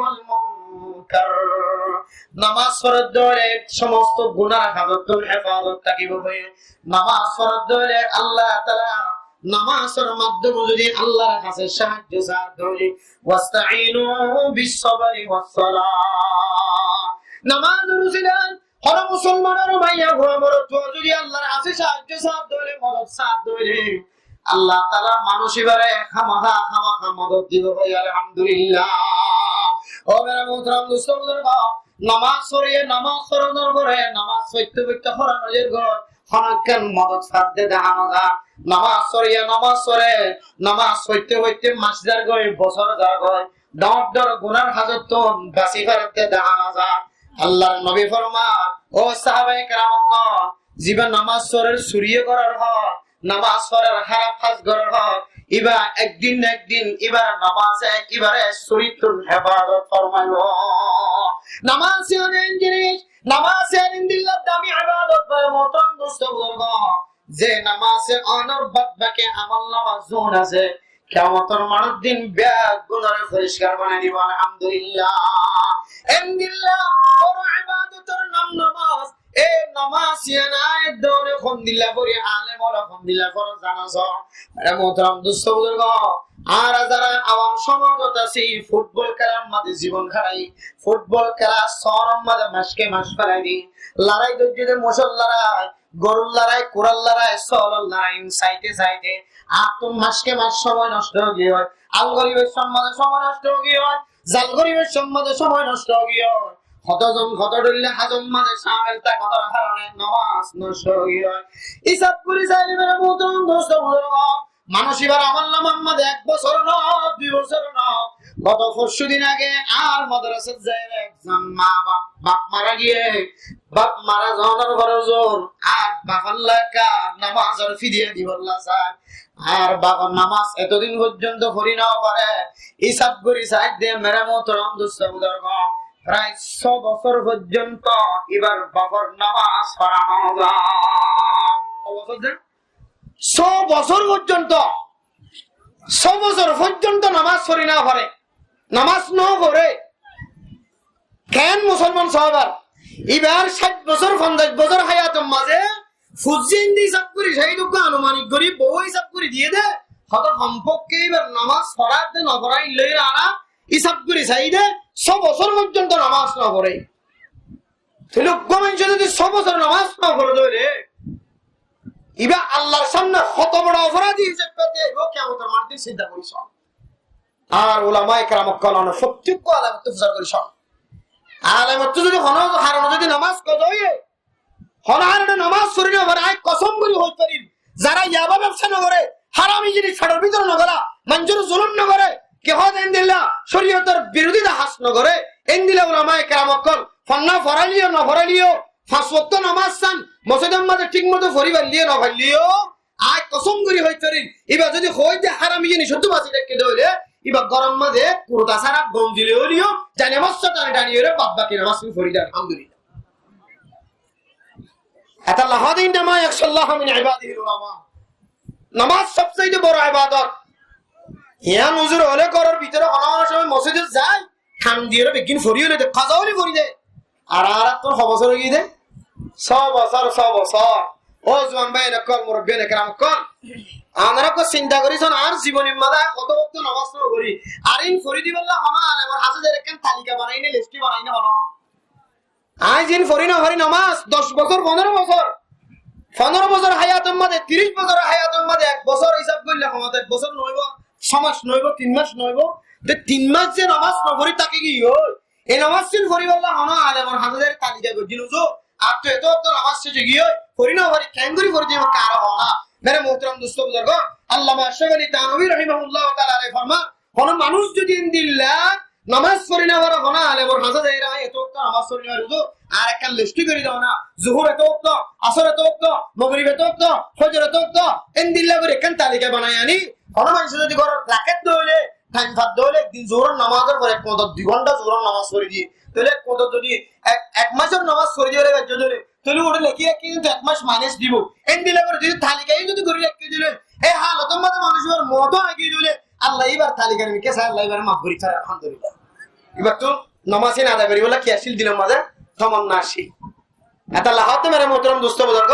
A: ওয়াল মুনকার। নামাজ ফরজ ধরে সমস্ত গুনাহ হেফাজত থাকিব হয়ে। নামাজ ফরজ ধরে আল্লাহ তাআলা নামাজের মাধ্যমে যদি আল্লাহর কাছে সাহায্য চান ধরে ওয়াস্তাঈনু বিস-সাবরি ওয়াস-সালাহ। নামাজ রুজিলান হর মুসলমানের মাইয়া গোমর তো যদি আল্লাহর কাছে সাহায্য চান ধরে মদদ চান ধরে আল্লাহ তাআলা মানুষিবারে খামাখা মদদ দিব ভাই। আলহামদুলিল্লাহ। ও মেরা মুহতারাম দোস্তদের বাপ, নামাজ পড়িয়ে নামাজ পড়ানোর পরে নামাজ সত্য বিত্ত ফরানোর ঘর হনাকেন মদদ সাথে দেখানো যা। নামাজ পড়িয়ে নামাজ পড়ে নামাজ সত্য হইতে মাসদার গয় বছর যার গয় ডর গুনার হাজত তো বাসি ফেরতে দেখানো যা। আল্লাহর নবী ফরমান, ও সাহাবায়ে কেরাম জীবন নামাজ পড়ার সুরিয়ে করার হয়, নামাজ পড়ার খারাপ কাজ করার হয়, এবার একদিন এবার নামাজে এবারে শরীরুল হেফাজত ফরমাইব। নামাজ এমন জিনিস, নামাজ ইনদিল্লাহ দামি ইবাদত বলে মোহতারাম দোস্ত বুজুর্গ। যে নামাজে অনর বাদবাকি আমল নামাজ জোন আছে কিয়ামতের মানের দিন ব্যাগ গুনাহ পরিষ্কার বানাই দিব। আলহামদুলিল্লাহ। ইনদিল্লাহ বড় ইবাদতের নাম নামাজ। এই নামাজ ইয়ানায় দৌড়ে খন্দিলা পড়ি আলেম ওরা খন্দিলা পড় জানাজ। আরে মোহতারাম দোস্ত বুজুর্গ, আর যারা আওয়াম সমাজত আছি ফুটবল খেলার মাঝে জীবন খারাই, ফুটবল খেলা সরম মাঝে মাসকে মাস ফেলাই দি, লড়াই দর্জিতে মশল লড়াই, গরুর লড়াই, কোরাল লড়াই, সলল লড়াই চাইতে আর তো মাসকে মাস সময় নষ্ট হয়ে হয়। আল গরিবের সম্মানে সময় নষ্ট হয়ে হয়, জাল গরিবের সম্মানে সময় নষ্ট হয়ে হয়। কতজন কত ডললে হাজম মাঝে সামিল তা কতর কারণে নামাজ নষ্ট হয়ে হয়। হিসাব করে চাইলে মেরে মোহতারাম দোস্ত বুজুর্গ, মানুষ এবার আমার নামার মাঝে 1 বছর না 2 বছর না, গত পরশুদিন আগে আর মাদ্রাসার যায় একজন মা বাপ মারা গিয়ে বাপ মারা যাওয়ার ঘরে জোর আর বাবার লাগা নামাজের ফিরিয়ে দিবল্লা চায়। আর বাবার নামাজ এতদিন পর্যন্ত পড়ি না পারে, হিসাব করি চাই দে মেরে মোহতারাম দোস্ত বুজুর্গ প্রায় 6 বছর পর্যন্ত এবার বাবার নামাজ পড়ানো যায়। 6 বছর পর্যন্ত 6 বছর পর্যন্ত নামাজ পড়ি না পারে, নামাজ না পড়ে কেন মুসলমান সাহাবার এবার 60 বছর 50 বছর হায়াতের মাঝে ফুজিন্দি হিসাব করি সেই দুঃখ আনুমানিক করি বউ হিসাব করে দিয়ে দে হয়তো সম্পর্কে এবার নামাজ পড়াতে না পড়াই লই আনা হিসাব করি চাই দে 6 বছর পর্যন্ত নামাজ না পড়ে। লোক মানুষ যদি 6 বছর নামাজ না পড়ে ধরে ইবা আল্লাহর সামনে কত বড় অপরাধী হিসেবে পেতে কিয়ামতের মাঠে চিন্তা করিস। আর উলামায়ে কেরাম কলন প্রত্যেক আলেম তুফসার করিস। আলেম তো যদি হন হারানো যদি নামাজ কজয়ে হন হারানো নামাজ শরীরে হবে আই কসম করি হই পারি যারা ইয়াবা ব্যবসা না করে হারামি জিনিস ছাড়ার ভিতরে না করা মানুষের জুলুম না করে কেহ ইনদিল্লাহ শরীয়তের বিরোধিতা হাস না করে ইনদিল্লাহ উলামায়ে কেরাম কল ফন্না ফরাইলিও না ফরাইলিও 5 ওয়াক্ত নামাজ চান মসজিদের মাঝে ঠিক মতো পরিবার লিয়ে না ভাইলিও আই কসম করি হই পারি এবার যদি হই যে হারামি জিনিস শুধু বাসি দেখে দইলে এবার গরম মাঝে কুরতা সারা গম দিলে হলিও জানে মস্ত টানে টানিয়ে রে বাবা কি নামাজ পড়ি দা। আলহামদুলিল্লাহ। আল্লাহ হাদিন নামা ইয়াখশাল্লাহ মিন ইবাদিহিল উলামা। নামাজ সবচেয়ে বড় ইবাদত। ইয়া নজর হলে করার ভিতরে অনার সময় মসজিদে যায় খান দিয়ে বেগিন ফরিও নে কাজা হলি ফরি দে আর তোর খবর হয়ে গিয়ে 6 বছর ও জওয়ান ভাই না কল মুরব্বি না কেরাম কল আমরা কো চিন্তা করিছন আর জীবনের মাদা কত বক্ত নামাজ না করি আর ইন ফরি দিবল্লা হনা আলেমর হাজার একখান তালিকা বানাইনে লিস্টি বানাইনে হনো আই জিন ফরি না হরি নামাজ 10 বছর 15 বছর হায়াতের মধ্যে 30 বছর হায়াতের মধ্যে 1 বছর হিসাব করলে আমাদের 1 বছর নইব 6 মাস নইব 3 মাস নইব যে 3 মাস যে নামাজ না পড়ি তাকে কি হই এই নামাজ সিন পড়ি বললা হনা আলেমর হাজার তালিকা গজিনু জো আর তো এত তো নামাজ শেষে গিয়ে পড়ি না পড়ি কেন করি পড়ি দিব কার হনা মেরে মোহতারাম দোস্ত বুজুর্গ আল্লামা শায়খুল তানভী রাহিমাহুল্লাহ তাআলা ফরমা কোন মানুষ যদি ইনদিল্লাহ নামাজ পড়ি না ওরা কোন আলেমর হাজা দেয়রা এত তো নামাজ পড়ি না রুজু আর একটা লিস্ট করে দাও না যোহর এত তো আসর এত তো মাগরিব এত তো ফজর এত তো ইনদিল্লাহ করে কোন তালিকা বানায় আনি কোন মানুষ যদি ঘর রাকাত দলে টাইম ফাদ দলে একদিন যোহর নামাজের পরে কত 2 ঘন্টা যোহর নামাজ পড়ি দি তাহলে কত যদি এক মাসের নামাজ পড়ি দিলে যদি তাহলে ওটা লেখি কিন্তু এক মাস মাইনাস দিব ইনদিল্লাহ করে যদি তালিকাই যদি করে রাখতে দিলে এই হালতের মধ্যে মানুষের মত আগিয়ে দিলে আল্লাহ এবার তালিকার মিকে স্যার আল্লাহ এবার মাফ করি স্যার আলহামদুলিল্লাহ এবার তো নামাজে না আদায় করি বলে কি আসিল দিলাম মাঝে তমন্না আসি এটা লাহতে মেরে মোহতরম দোস্ত বুজুর্গ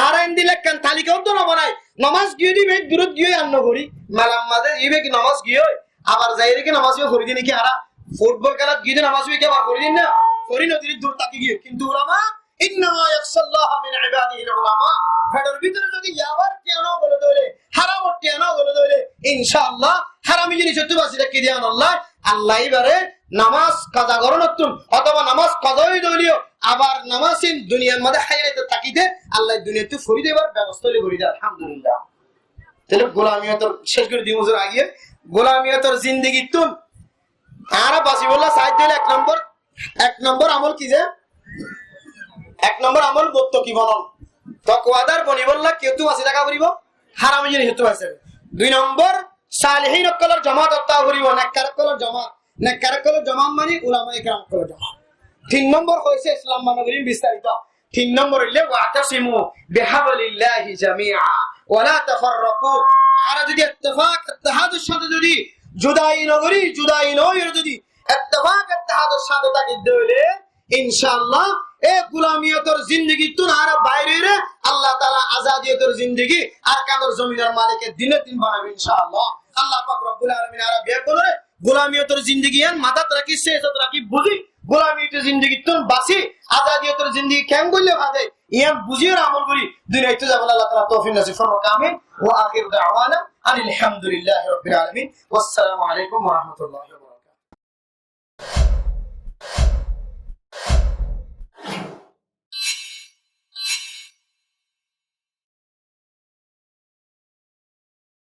A: আর আইন দিলে কান তালিকাও তো না বানাই নামাজ গিয়ে দিবে দূরত গিয়ে আন্ন করি মালাম মাঝে ইবে কি নামাজ গিয়ে আবার যাই রেখে নামাজও করি দিন কি আর ফুটবল খেলাত গিয়ে নামাজও কি আবার করি দিন না করি নদীর দূর তাকি গিয়ে কিন্তু ওলামা ইন্নামা ইয়াখশাল্লাহ মিন ইবাদিহিল উলামা ফেডার ভিতরে যদি ইয়াবার কেন বলে দলে হারাম কেন বলে দলে ইনশাআল্লাহ হারামি জিনিস তো বাসি রেখে দিয়ান আল্লাহ আল্লাহ এবারে নামাজ কাজা করনতুন অথবা নামাজ কাজাই দলিও আবার নামাজিন দুনিয়ার মধ্যে হায়াতে থাকিতে আল্লাহ দুনিয়াতে ফরি দেবার ব্যবস্থা করে দেয় আলহামদুলিল্লাহ তাহলে গোলামিয়তর শেষ করে দিই হুজুর আগে গোলামিয়তর জিন্দেগি তুন আর বাসি বললা সাইদ দিলে এক নম্বর আমল কি যে এক নম্বর আমল বত্ত কি বলন তাকওয়াদার বনি বললা কেউ তো বাসি টাকা করিব হারামি জিনিস হতে আছে 2 নম্বর সালেহিন কলর জামাত আত্তা করিব নেককার কলর জামাত নেককার কলর জামাত মানে উলামায়ে কেরাম কলর জামাত 3 নম্বর হইছে ইসলাম মানবীর বিস্তারিত 3 নম্বর হইলে ওয়াতাসিমু বিহাবলিল্লাহি জামিআ ওয়ালা তাফাররাকু আর যদি ইত্তেফাকের সাথে যদি জুদাই নগরী জুদাই নয় যদি ইত্তেফাকের সাথে তাকে দিলে ইনশাআল্লাহ এ গোলামিয়তের জিন্দেগি তুন আর বাইরে আল্লাহ তাআলা আজাদিয়তের জিন্দেগি আর কাদের জমিদার মালিকের দিনে দিন বানাবে ইনশাআল্লাহ আল্লাহ পাক রব্বুল আলামিন আর বিয়ে করে গোলামিয়তের জিন্দেগি আন মাথাত রাখি শেষত রাখি বুঝি গোলামিয়তের জিন্দেগি তুন বাসি আজাদিয়তের জিন্দেগি কেন বললে ভাবে ইয়াম বুঝিয়ে আমল করি দুনিয়াতে যাব আল্লাহ তাআলা তৌফিক নসিব ফরমাক আমিন ওয়া আখিরু দাওয়ানা আলহামদুলিল্লাহি রাব্বিল আলামিন ওয়াসসালামু আলাইকুম ওয়া রাহমাতুল্লাহি